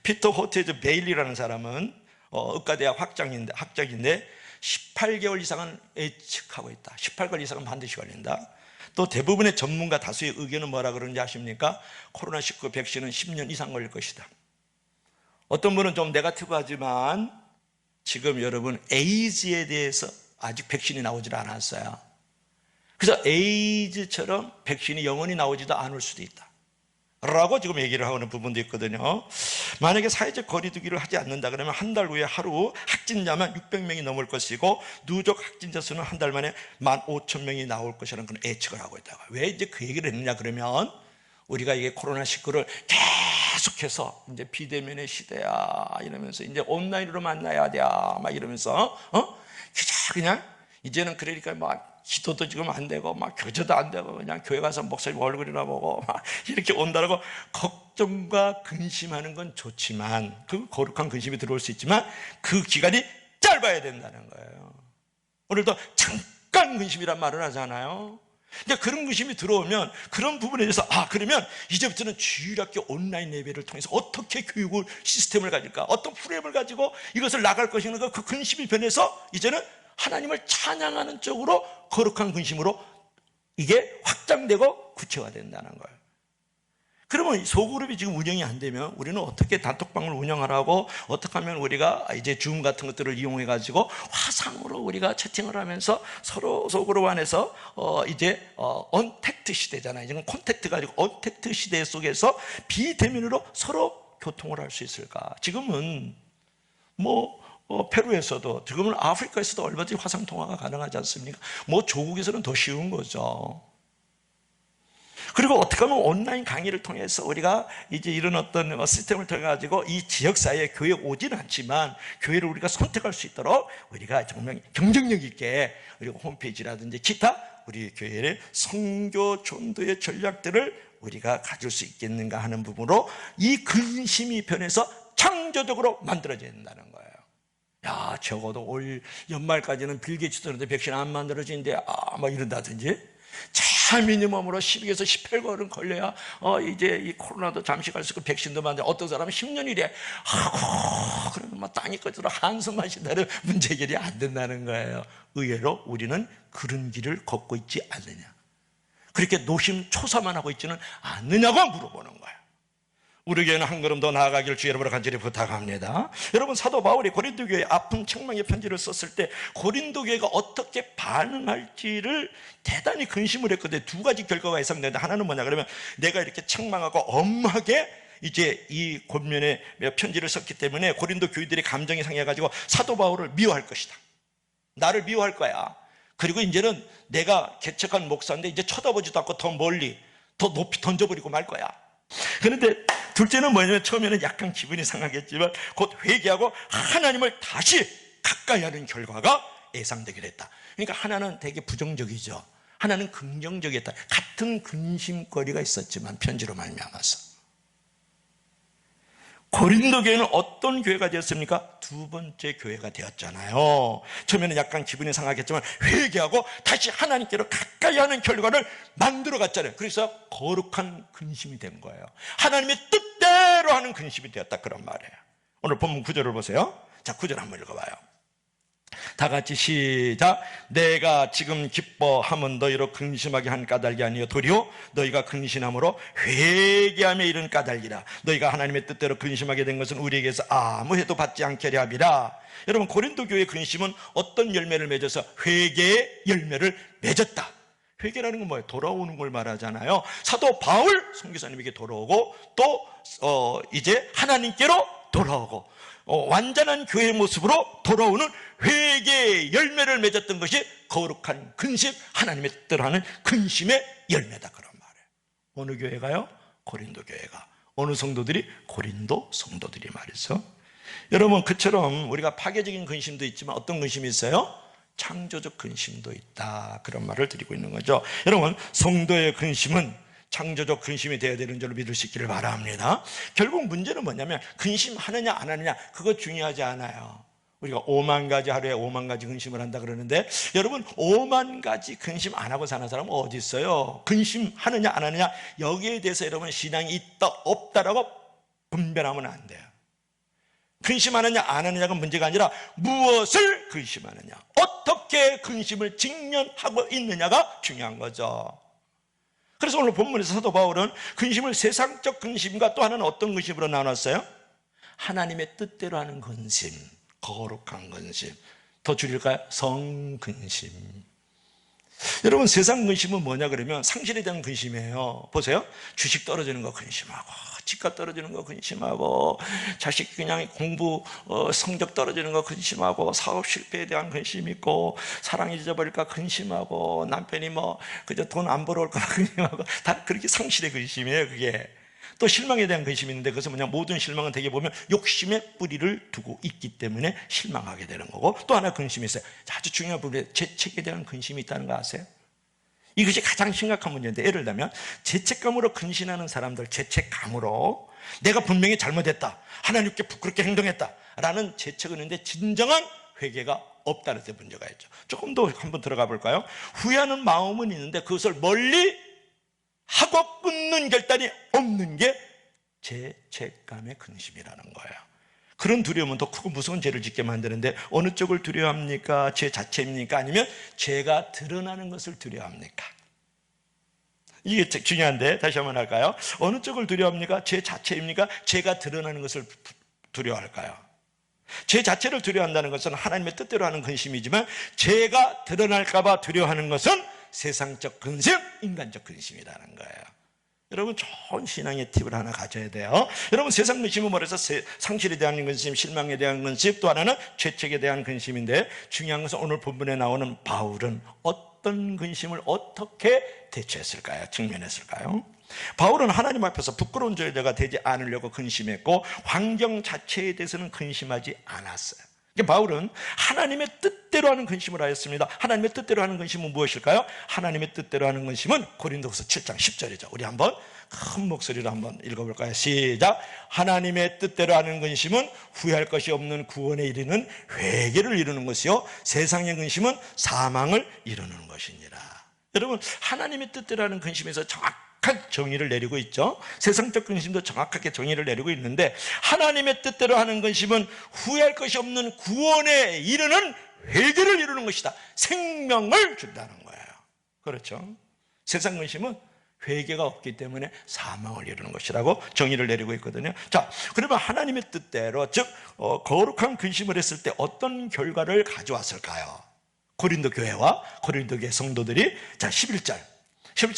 피터 호테즈 베일리라는 사람은 의과대학 학장인데 18개월 이상은 예측하고 있다. 18개월 이상은 반드시 걸린다. 또 대부분의 전문가 다수의 의견은 뭐라 그러는지 아십니까? 코로나19 백신은 10년 이상 걸릴 것이다. 어떤 분은 좀 네거티브하지만 지금 여러분 에이즈에 대해서 아직 백신이 나오질 않았어요. 그래서 에이즈처럼 백신이 영원히 나오지도 않을 수도 있다 라고 지금 얘기를 하는 부분도 있거든요. 만약에 사회적 거리두기를 하지 않는다 그러면 한 달 후에 하루 확진자만 600명이 넘을 것이고 누적 확진자 수는 한 달 만에 15,000명이 나올 것이라는 그런 예측을 하고 있다고. 왜 이제 그 얘기를 했느냐 그러면 우리가 이게 코로나19를 계속해서 이제 비대면의 시대야 이러면서 이제 온라인으로 만나야 돼 막 이러면서 그냥 이제는 그러니까 막 기도도 지금 안 되고 막 교제도 안 되고 그냥 교회 가서 목사님 얼굴이나 보고 막 이렇게 온다라고 걱정과 근심하는 건 좋지만 그 거룩한 근심이 들어올 수 있지만 그 기간이 짧아야 된다는 거예요. 오늘도 잠깐 근심이란 말을 하잖아요. 그러니까 그런 근심이 들어오면 그런 부분에 대해서 그러면 이제부터는 주일학교 온라인 예배를 통해서 어떻게 교육을 시스템을 가질까 어떤 프로그램을 가지고 이것을 나갈 것인가 그 근심이 변해서 이제는 하나님을 찬양하는 쪽으로 거룩한 근심으로 이게 확장되고 구체화된다는 거예요. 그러면 소그룹이 지금 운영이 안 되면 우리는 어떻게 단톡방을 운영하라고, 어떻게 하면 우리가 이제 줌 같은 것들을 이용해 가지고 화상으로 우리가 채팅을 하면서 서로 소그룹 안에서 이제 언택트 시대잖아요. 이제는 콘택트 가지고 언택트 시대 속에서 비대면으로 서로 교통을 할 수 있을까? 지금은 페루에서도, 지금은 아프리카에서도 얼마든지 화상통화가 가능하지 않습니까? 조국에서는 더 쉬운 거죠. 그리고 어떻게 하면 온라인 강의를 통해서 우리가 이제 이런 어떤 시스템을 통해 가지고 이 지역사회에 교회 오지는 않지만 교회를 우리가 선택할 수 있도록 우리가 정말 경쟁력 있게 우리가 홈페이지라든지 기타 우리 교회의 선교 전도의 전략들을 우리가 가질 수 있겠는가 하는 부분으로 이 근심이 변해서 창조적으로 만들어져야 된다는 거예요. 야, 적어도 올 연말까지는 빌 게이츠도 백신 안 만들어지는데 이런다든지, 차 미니멈으로 12에서 18개월은 걸려야 이제 이 코로나도 잠시 갈 수 있고 백신도 만들, 어떤 사람은 10년이래 하고 그러면 땅이 꺼져도 한숨 마신다는 문제 해결이 안 된다는 거예요. 의외로 우리는 그런 길을 걷고 있지 않느냐, 그렇게 노심초사만 하고 있지는 않느냐고 물어보는 거예요. 우리 교회는 한 걸음 더 나아가기를 주 여러분을 간절히 부탁합니다. 여러분, 사도 바울이 고린도 교회에 아픈 책망의 편지를 썼을 때 고린도 교회가 어떻게 반응할지를 대단히 근심을 했거든요. 두 가지 결과가 예상되는데, 하나는 뭐냐 그러면 내가 이렇게 책망하고 엄하게 이제 이 권면에 편지를 썼기 때문에 고린도 교회들이 감정이 상해가지고 사도 바울을 미워할 것이다. 나를 미워할 거야. 그리고 이제는 내가 개척한 목사인데 이제 쳐다보지도 않고 더 멀리, 더 높이 던져버리고 말 거야. 그런데 둘째는 뭐냐면, 처음에는 약간 기분이 상하겠지만 곧 회개하고 하나님을 다시 가까이 하는 결과가 예상되기로 했다. 그러니까 하나는 되게 부정적이죠. 하나는 긍정적이었다. 같은 근심거리가 있었지만 편지로 말미암아서 고린도 교회는 어떤 교회가 되었습니까? 두 번째 교회가 되었잖아요. 처음에는 약간 기분이 상하겠지만 회개하고 다시 하나님께로 가까이 하는 결과를 만들어 갔잖아요. 그래서 거룩한 근심이 된 거예요. 하나님의 뜻대로 하는 근심이 되었다, 그런 말이에요. 오늘 본문 9절을 보세요. 자, 9절 한번 읽어봐요. 다 같이 시작. 내가 지금 기뻐함은 너희로 근심하게 한 까닭이 아니요 도리어 너희가 근심함으로 회개함에 이른 까닭이라. 너희가 하나님의 뜻대로 근심하게 된 것은 우리에게서 아무 해도 받지 않게 하려 함이라. 여러분, 고린도 교회의 근심은 어떤 열매를 맺어서 회개의 열매를 맺었다. 회개라는 건 뭐예요? 돌아오는 걸 말하잖아요. 사도 바울 선교사님에게 돌아오고 또 이제 하나님께로 돌아오고 완전한 교회의 모습으로 돌아오는 회개의 열매를 맺었던 것이 거룩한 근심, 하나님의 뜻대로 하는 근심의 열매다, 그런 말이에요. 어느 교회가요? 고린도 교회가. 어느 성도들이? 고린도 성도들이 말이죠. 여러분, 그처럼 우리가 파괴적인 근심도 있지만 어떤 근심이 있어요? 창조적 근심도 있다, 그런 말을 드리고 있는 거죠. 여러분, 성도의 근심은 창조적 근심이 되어야 되는 줄로 믿을 수 있기를 바랍니다. 결국 문제는 뭐냐면 근심하느냐 안 하느냐, 그거 중요하지 않아요. 우리가 5만 가지, 하루에 5만 가지 근심을 한다 그러는데, 여러분 5만 가지 근심 안 하고 사는 사람은 어디 있어요? 근심하느냐 안 하느냐, 여기에 대해서 여러분 신앙이 있다 없다라고 분별하면 안 돼요. 근심하느냐 안 하느냐가 문제가 아니라 무엇을 근심하느냐, 어떻게 근심을 직면하고 있느냐가 중요한 거죠. 그래서 오늘 본문에서 사도 바울은 근심을 세상적 근심과 또 하나는 어떤 근심으로 나눴어요? 하나님의 뜻대로 하는 근심, 거룩한 근심. 더 줄일까요? 성근심. 여러분, 세상 근심은 뭐냐 그러면 상실에 대한 근심이에요. 보세요. 주식 떨어지는 거 근심하고, 집값 떨어지는 거 근심하고, 자식 그냥 공부 성적 떨어지는 거 근심하고, 사업 실패에 대한 근심이 있고, 사랑 잊어버릴까 근심하고, 남편이 그저 돈 안 벌어올까 근심하고, 다 그렇게 상실의 근심이에요, 그게. 또 실망에 대한 근심이 있는데, 그것은 뭐냐, 모든 실망은 되게 보면 욕심의 뿌리를 두고 있기 때문에 실망하게 되는 거고, 또 하나 근심이 있어요. 아주 중요한 부분에 죄책에 대한 근심이 있다는 거 아세요? 이것이 가장 심각한 문제인데, 예를 들면 죄책감으로 근심하는 사람들, 죄책감으로 내가 분명히 잘못했다, 하나님께 부끄럽게 행동했다 라는 죄책은 있는데 진정한 회개가 없다는 데 문제가 있죠. 조금 더 한번 들어가 볼까요? 후회하는 마음은 있는데 그것을 멀리 하고 끊는 결단이 없는 게 죄책감의 근심이라는 거예요. 그런 두려움은 더 크고 무서운 죄를 짓게 만드는데, 어느 쪽을 두려워합니까? 죄 자체입니까? 아니면 죄가 드러나는 것을 두려워합니까? 이게 중요한데 다시 한번 할까요? 어느 쪽을 두려워합니까? 죄 자체입니까? 죄가 드러나는 것을 두려워할까요? 죄 자체를 두려워한다는 것은 하나님의 뜻대로 하는 근심이지만 죄가 드러날까 봐 두려워하는 것은 세상적 근심, 인간적 근심이라는 거예요. 여러분 좋은 신앙의 팁을 하나 가져야 돼요. 여러분 세상 근심은 뭐래서 상실에 대한 근심, 실망에 대한 근심, 또 하나는 죄책에 대한 근심인데 중요한 것은 오늘 본문에 나오는 바울은 어떤 근심을 어떻게 대처했을까요? 직면했을까요? 바울은 하나님 앞에서 부끄러운 죄가 되지 않으려고 근심했고 환경 자체에 대해서는 근심하지 않았어요. 바울은 하나님의 뜻대로 하는 근심을 하였습니다. 하나님의 뜻대로 하는 근심은 무엇일까요? 하나님의 뜻대로 하는 근심은 고린도후서 7장 10절이죠. 우리 한번 큰 목소리로 한번 읽어볼까요? 시작. 하나님의 뜻대로 하는 근심은 후회할 것이 없는 구원에 이르는 회개를 이루는 것이요 세상의 근심은 사망을 이루는 것이니라. 여러분 하나님의 뜻대로 하는 근심에서 정확한 정의를 내리고 있죠. 세상적 근심도 정확하게 정의를 내리고 있는데 하나님의 뜻대로 하는 근심은 후회할 것이 없는 구원에 이르는 회개를 이루는 것이다. 생명을 준다는 거예요. 그렇죠. 세상 근심은 회개가 없기 때문에 사망을 이루는 것이라고 정의를 내리고 있거든요. 자, 그러면 하나님의 뜻대로 즉 거룩한 근심을 했을 때 어떤 결과를 가져왔을까요? 고린도 교회와 고린도 교회 성도들이 자 11절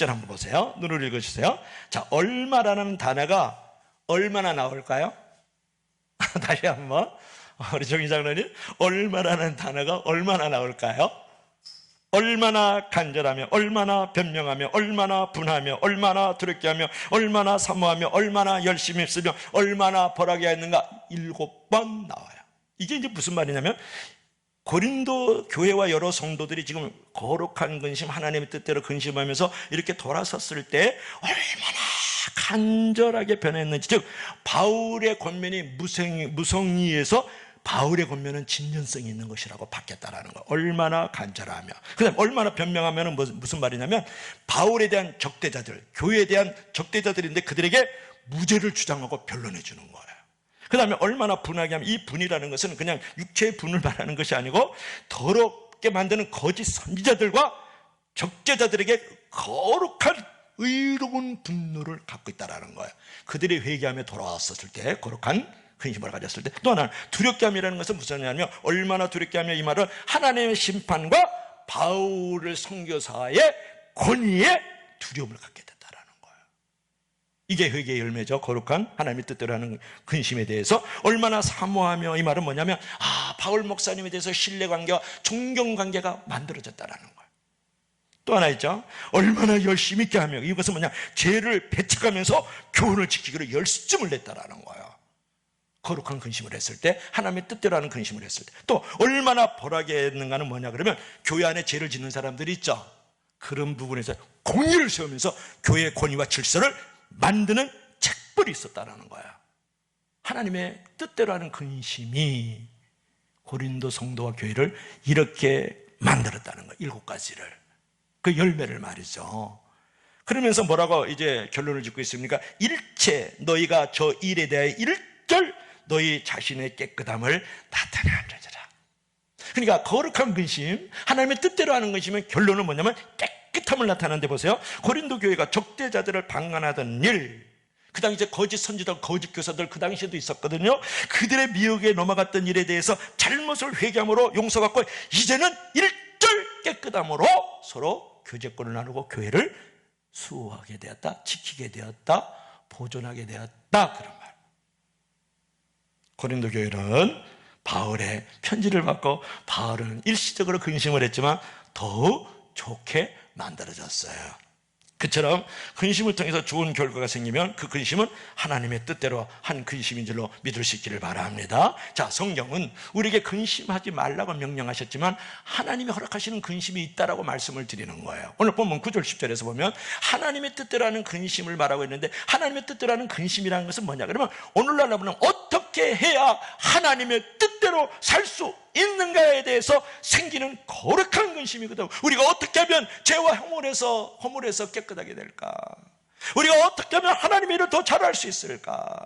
한번 보세요. 눈을 읽어주세요. 자, 얼마라는 단어가 얼마나 나올까요? 다시 한번 우리 정희 장로님 얼마라는 단어가 얼마나 나올까요? 얼마나 간절하며 얼마나 변명하며 얼마나 분하며 얼마나 두렵게 하며 얼마나 사모하며 얼마나 열심히 쓰며 얼마나 벌하게 했는가 7번 나와요. 이게 이제 무슨 말이냐면 고린도 교회와 여러 성도들이 지금 거룩한 근심, 하나님의 뜻대로 근심하면서 이렇게 돌아섰을 때 얼마나 간절하게 변했는지, 즉 바울의 권면이 무성의에서 바울의 권면은 진전성이 있는 것이라고 바뀌었다라는 거예요. 얼마나 간절하며, 그 다음에 얼마나 변명하면 무슨 말이냐면 바울에 대한 적대자들, 교회에 대한 적대자들인데 그들에게 무죄를 주장하고 변론해 주는 거예요. 그 다음에 얼마나 분하게 하면, 이 분이라는 것은 그냥 육체의 분을 말하는 것이 아니고 더럽게 만드는 거짓 선지자들과 적재자들에게 거룩한 의로운 분노를 갖고 있다는 거예요. 그들이 회개하며 돌아왔었을 때 거룩한 근심을 가졌을 때. 또 하나는 두렵게 함이라는 것은 무슨 말이냐면 얼마나 두렵게 하며, 이 말은 하나님의 심판과 바울을 선교사의 권위에 두려움을 갖게 됐다는 거예요. 이게 회개의 열매죠. 거룩한 하나님의 뜻대로 하는 근심에 대해서 얼마나 사모하며, 이 말은 뭐냐면 바울 목사님에 대해서 신뢰관계와 존경관계가 만들어졌다는 거예요. 또 하나 있죠. 얼마나 열심히 있게 하며, 이것은 뭐냐, 죄를 배척하면서 교훈을 지키기로 열심을 냈다는 거예요. 거룩한 근심을 했을 때, 하나님의 뜻대로 하는 근심을 했을 때. 또 얼마나 벌하게 했는가는 뭐냐 그러면, 교회 안에 죄를 짓는 사람들이 있죠. 그런 부분에서 공의를 세우면서 교회의 권위와 질서를 만드는 책벌이 있었다는 거예요. 하나님의 뜻대로 하는 근심이 고린도 성도와 교회를 이렇게 만들었다는 거예요. 7가지를. 그 열매를 말이죠. 그러면서 뭐라고 이제 결론을 짓고 있습니까? 일체 너희가 저 일에 대하여 일절 너희 자신의 깨끗함을 나타내야 하리라. 그러니까 거룩한 근심, 하나님의 뜻대로 하는 근심은 결론은 뭐냐면 깨끗함을 나타내는데, 보세요. 고린도 교회가 적대자들을 방관하던 일, 그 당시 이제 거짓 선지자, 거짓 교사들 그 당시에도 있었거든요. 그들의 미혹에 넘어갔던 일에 대해서 잘못을 회개함으로 용서받고 이제는 일절 깨끗함으로 서로 교제권을 나누고 교회를 수호하게 되었다, 지키게 되었다, 보존하게 되었다, 그런 말. 고린도 교회는 바울의 편지를 받고 바울은 일시적으로 근심을 했지만 더욱 좋게 만들어졌어요. 그처럼 근심을 통해서 좋은 결과가 생기면 그 근심은 하나님의 뜻대로 한 근심인 줄로 믿을 수 있기를 바랍니다. 자, 성경은 우리에게 근심하지 말라고 명령하셨지만 하나님이 허락하시는 근심이 있다라고 말씀을 드리는 거예요. 오늘 본문 9절 10절에서 보면 하나님의 뜻대로 하는 근심을 말하고 있는데, 하나님의 뜻대로 하는 근심이라는 것은 뭐냐 그러면 오늘날 보면 어떻게 해야 하나님의 뜻대로 살 수 있는가에 대해서 생기는 거룩한 근심이거든. 우리가 어떻게 하면 죄와 허물에서 깨끗하게 될까? 우리가 어떻게 하면 하나님의 일을 더 잘할 수 있을까?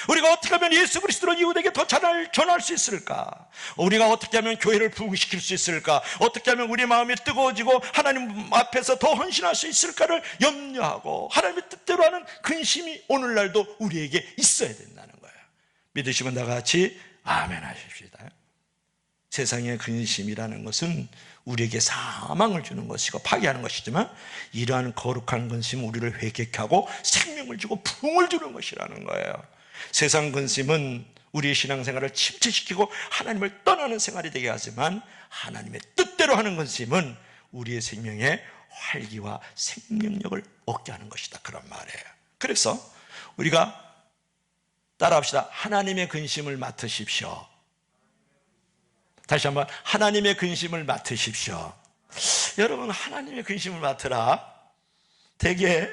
우리가 어떻게 하면 예수 그리스도를 이웃에게 더 잘 전할 수 있을까? 우리가 어떻게 하면 교회를 부흥시킬 수 있을까? 어떻게 하면 우리 마음이 뜨거워지고 하나님 앞에서 더 헌신할 수 있을까를 염려하고 하나님의 뜻대로 하는 근심이 오늘날도 우리에게 있어야 된다는 거예요. 믿으시면 다 같이 아멘 하십시다. 세상의 근심이라는 것은 우리에게 사망을 주는 것이고 파괴하는 것이지만, 이러한 거룩한 근심은 우리를 회개케 하고 생명을 주고 부흥을 주는 것이라는 거예요. 세상 근심은 우리의 신앙생활을 침체시키고 하나님을 떠나는 생활이 되게 하지만, 하나님의 뜻대로 하는 근심은 우리의 생명에 활기와 생명력을 얻게 하는 것이다, 그런 말이에요. 그래서 우리가 따라합시다. 하나님의 근심을 맡으십시오. 다시 한번, 하나님의 근심을 맡으십시오. 여러분, 하나님의 근심을 맡으라. 되게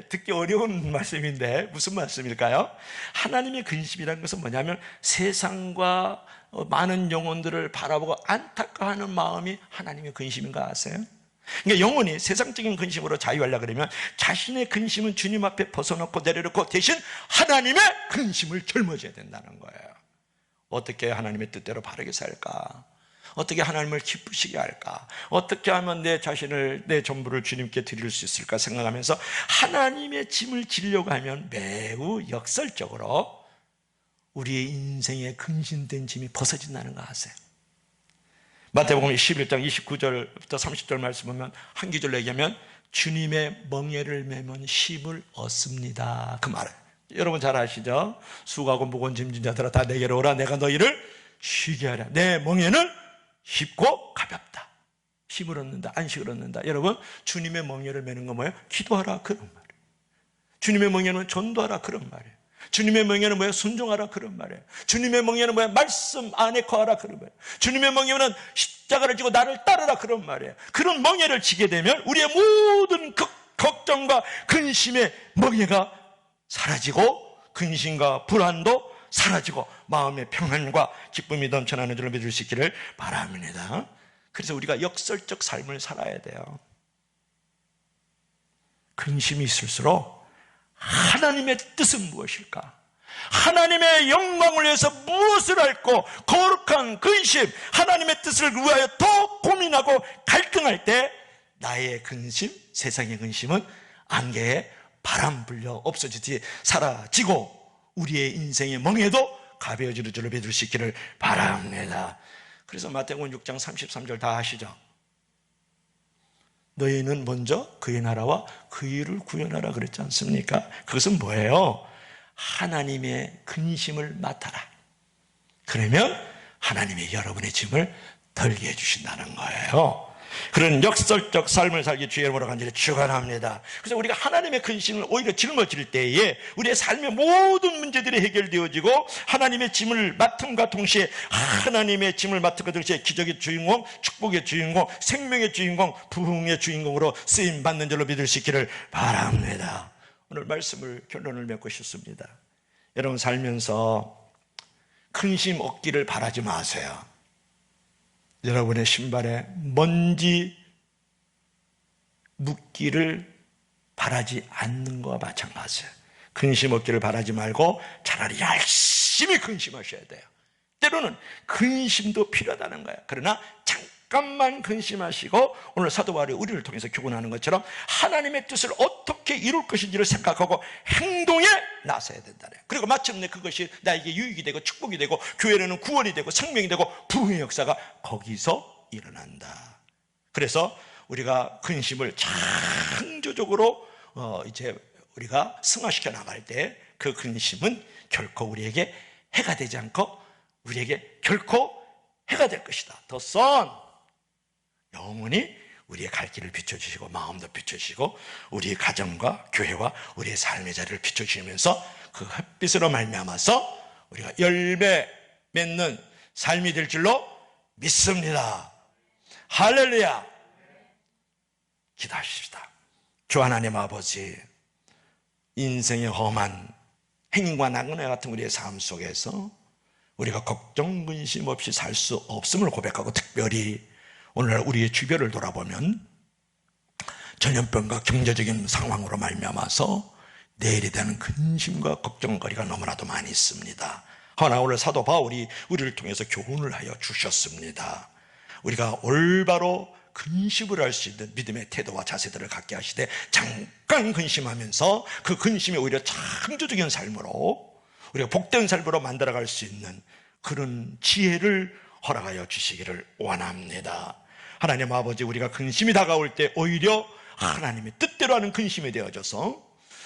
듣기 어려운 말씀인데 무슨 말씀일까요? 하나님의 근심이라는 것은 뭐냐면, 세상과 많은 영혼들을 바라보고 안타까워하는 마음이 하나님의 근심인 거 아세요? 그러니까 영혼이 세상적인 근심으로 자유하려고 그러면 자신의 근심은 주님 앞에 벗어놓고 내려놓고 대신 하나님의 근심을 짊어져야 된다는 거예요. 어떻게 하나님의 뜻대로 바르게 살까? 어떻게 하나님을 기쁘시게 할까? 어떻게 하면 내 자신을, 내 전부를 주님께 드릴 수 있을까 생각하면서 하나님의 짐을 지려고 하면 매우 역설적으로 우리의 인생에 근심된 짐이 벗어진다는 거 아세요? 마태복음 11장 29절부터 30절 말씀 보면 한 구절로 얘기하면 주님의 멍에를 메면 쉼을 얻습니다, 그 말을 여러분 잘 아시죠? 수고하고 무거운 짐진 자들아 다 내게로 오라. 내가 너희를 쉬게 하랴. 내 멍에는 쉽고 가볍다. 쉼을 얻는다, 안식을 얻는다. 여러분, 주님의 멍에를 메는 건 뭐예요? 기도하라, 그런 말이에요. 주님의 멍에는 전도하라, 그런 말이에요. 주님의 멍에는 뭐예요? 순종하라, 그런 말이에요. 주님의 멍에는 뭐예요? 말씀 안에 거하라, 그런 말이에요. 주님의 멍에는 십자가를 지고 나를 따르라, 그런 말이에요. 그런 멍에를 지게 되면 우리의 모든 걱정과 근심의 멍에가 사라지고, 근심과 불안도 사라지고, 마음의 평안과 기쁨이 넘쳐나는 줄을 믿을 수 있기를 바랍니다. 그래서 우리가 역설적 삶을 살아야 돼요. 근심이 있을수록 하나님의 뜻은 무엇일까? 하나님의 영광을 위해서 무엇을 앓고, 거룩한 근심, 하나님의 뜻을 위하여 더 고민하고 갈등할 때 나의 근심, 세상의 근심은 안개에 바람 불려 없어지지 사라지고 우리의 인생의 멍에도 가벼워지는 줄을 믿을 수 있기를 바랍니다. 그래서 마태복음 6장 33절 다 아시죠? 너희는 먼저 그의 나라와 그 일을 구현하라 그랬지 않습니까? 그것은 뭐예요? 하나님의 근심을 맡아라. 그러면 하나님이 여러분의 짐을 덜게 해주신다는 거예요. 그런 역설적 삶을 살기 주의 이름으로 간절히 축원합니다. 그래서 우리가 하나님의 근심을 오히려 짊어질 때에 우리의 삶의 모든 문제들이 해결되어지고, 하나님의 짐을 맡음과 동시에 하나님의 짐을 맡음과 동시에 기적의 주인공, 축복의 주인공, 생명의 주인공, 부흥의 주인공으로 쓰임받는 줄로 믿을 수 있기를 바랍니다. 오늘 말씀을 결론을 맺고 싶습니다. 여러분, 살면서 근심 얻기를 바라지 마세요. 여러분의 신발에 먼지 묻기를 바라지 않는 것과 마찬가지예요. 근심 얻기를 바라지 말고 차라리 열심히 근심하셔야 돼요. 때로는 근심도 필요하다는 거예요. 그러나 잠깐만 근심하시고, 오늘 사도 바울이 우리를 통해서 교훈하는 것처럼 하나님의 뜻을 어떻게 이룰 것인지를 생각하고 행동에 나서야 된다네요. 그리고 마침내 그것이 나에게 유익이 되고 축복이 되고 교회는 구원이 되고 생명이 되고 부흥의 역사가 거기서 일어난다. 그래서 우리가 근심을 창조적으로 이제 우리가 승화시켜 나갈 때 그 근심은 결코 우리에게 해가 되지 않고 우리에게 결코 해가 될 것이다. The sun, 영원히 우리의 갈 길을 비춰주시고 마음도 비춰주시고 우리의 가정과 교회와 우리의 삶의 자리를 비춰주시면서 그 햇빛으로 말미암아서 우리가 열매 맺는 삶이 될 줄로 믿습니다. 할렐루야. 기도하십시다. 주 하나님 아버지, 인생의 험한 행인과 나그네 같은 우리의 삶 속에서 우리가 걱정 근심 없이 살 수 없음을 고백하고, 특별히 오늘날 우리의 주변을 돌아보면 전염병과 경제적인 상황으로 말미암아서 내일에 대한 근심과 걱정거리가 너무나도 많이 있습니다. 그러나 오늘 사도 바울이 우리를 통해서 교훈을 하여 주셨습니다. 우리가 올바로 근심을 할 수 있는 믿음의 태도와 자세들을 갖게 하시되, 잠깐 근심하면서 그 근심이 오히려 창조적인 삶으로, 우리가 복된 삶으로 만들어갈 수 있는 그런 지혜를 허락하여 주시기를 원합니다. 하나님 아버지, 우리가 근심이 다가올 때 오히려 하나님의 뜻대로 하는 근심이 되어져서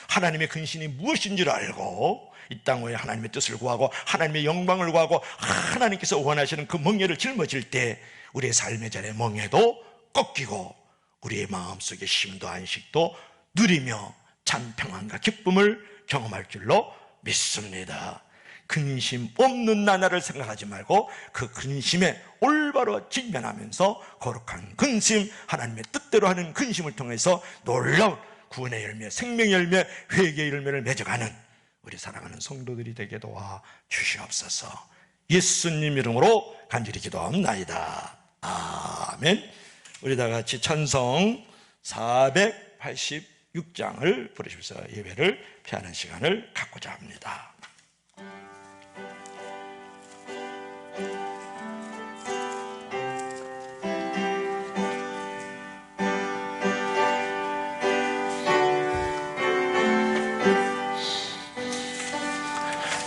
하나님의 근심이 무엇인지를 알고 이 땅 위에 하나님의 뜻을 구하고 하나님의 영광을 구하고 하나님께서 원하시는 그 멍에를 짊어질 때 우리의 삶의 자리의 멍에도 꺾이고 우리의 마음속의 쉼도 안식도 누리며 참 평안과 기쁨을 경험할 줄로 믿습니다. 근심 없는 나날을 생각하지 말고 그 근심에 올바로 직면하면서 거룩한 근심, 하나님의 뜻대로 하는 근심을 통해서 놀라운 구원의 열매, 생명의 열매, 회개의 열매를 맺어가는 우리 사랑하는 성도들이 되게 도와 주시옵소서. 예수님 이름으로 간절히 기도합니다. 아멘. 우리 다 같이 찬송 486장을 부르시면서 예배를 피하는 시간을 갖고자 합니다.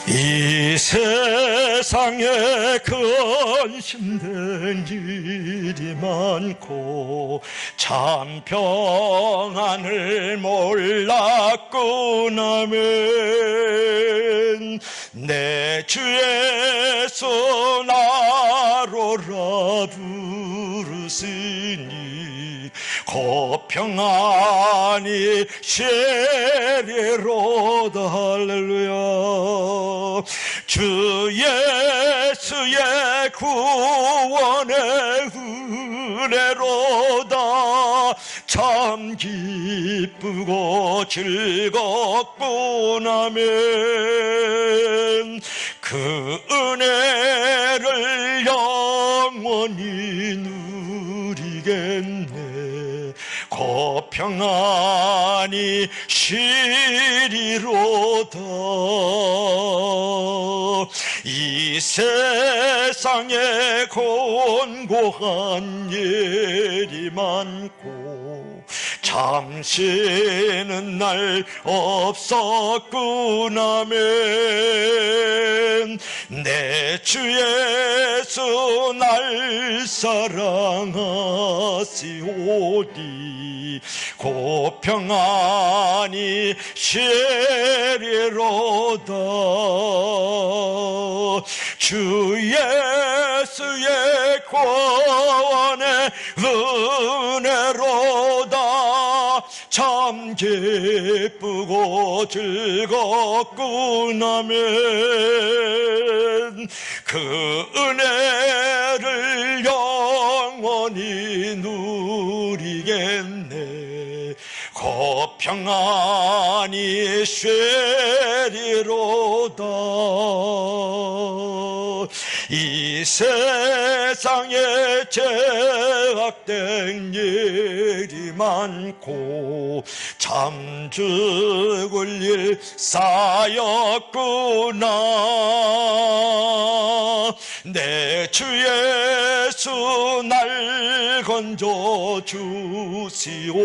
이 세상에 근심된 일이 많고 참 평안을 몰랐구나면 내 주 예수 나로라 부르시니 곧 평안이 시리로다. 할렐루야. 주 예수의 구원의 은혜로다. 참 기쁘고 즐겁구나면 그 은혜를 영원히 누리겠네. 곧 평안이 시리로다. 이 세상에 곤고한 일이 많고 잠시는 날 없었구나면 내 주 예수 날 사랑하시오니 곧 평안이 시리로다. 주 예수의 구원의 은혜로다. 참 기쁘고 즐겁구나면 그 은혜를 영원히 누리겠네. 곧 평안이 시리로다. 이 세상에 죄악된 일이 많고 참 죽을 일 쌓였구나. 내 주 예수 날 건져 주시오니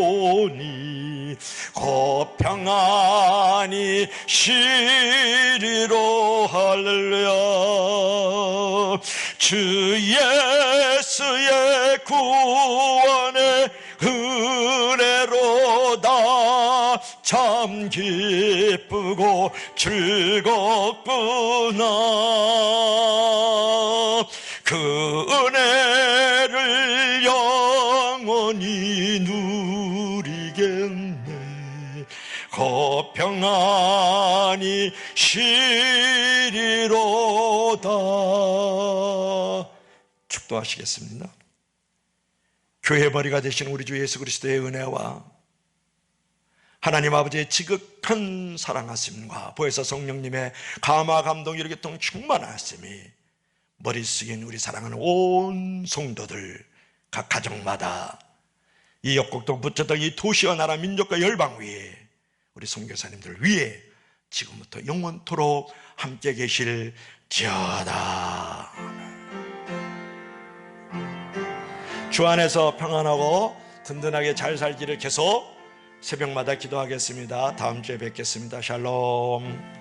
곧 평안이 시리로. 할렐루야. 주 예수의 구원의 은혜로다. 참 기쁘고 즐겁구나. 그 은혜를 영원히 누리겠네. 곧 평안이 시리로다. 축도하시겠습니다. 교회벌이가 되신 우리 주 예수 그리스도의 은혜와 하나님 아버지의 지극한 사랑하심과 보혜사 성령님의 감화 감동 이렇게 통 충만하심이 머리 숙인 우리 사랑하는 온 성도들 각 가정마다 이 역곡동 부처동 이 도시와 나라 민족과 열방 위에 우리 선교사님들 위해 지금부터 영원토록 함께 계실지어다. 주 안에서 평안하고 든든하게 잘 살기를 계속 새벽마다 기도하겠습니다. 다음 주에 뵙겠습니다. 샬롬.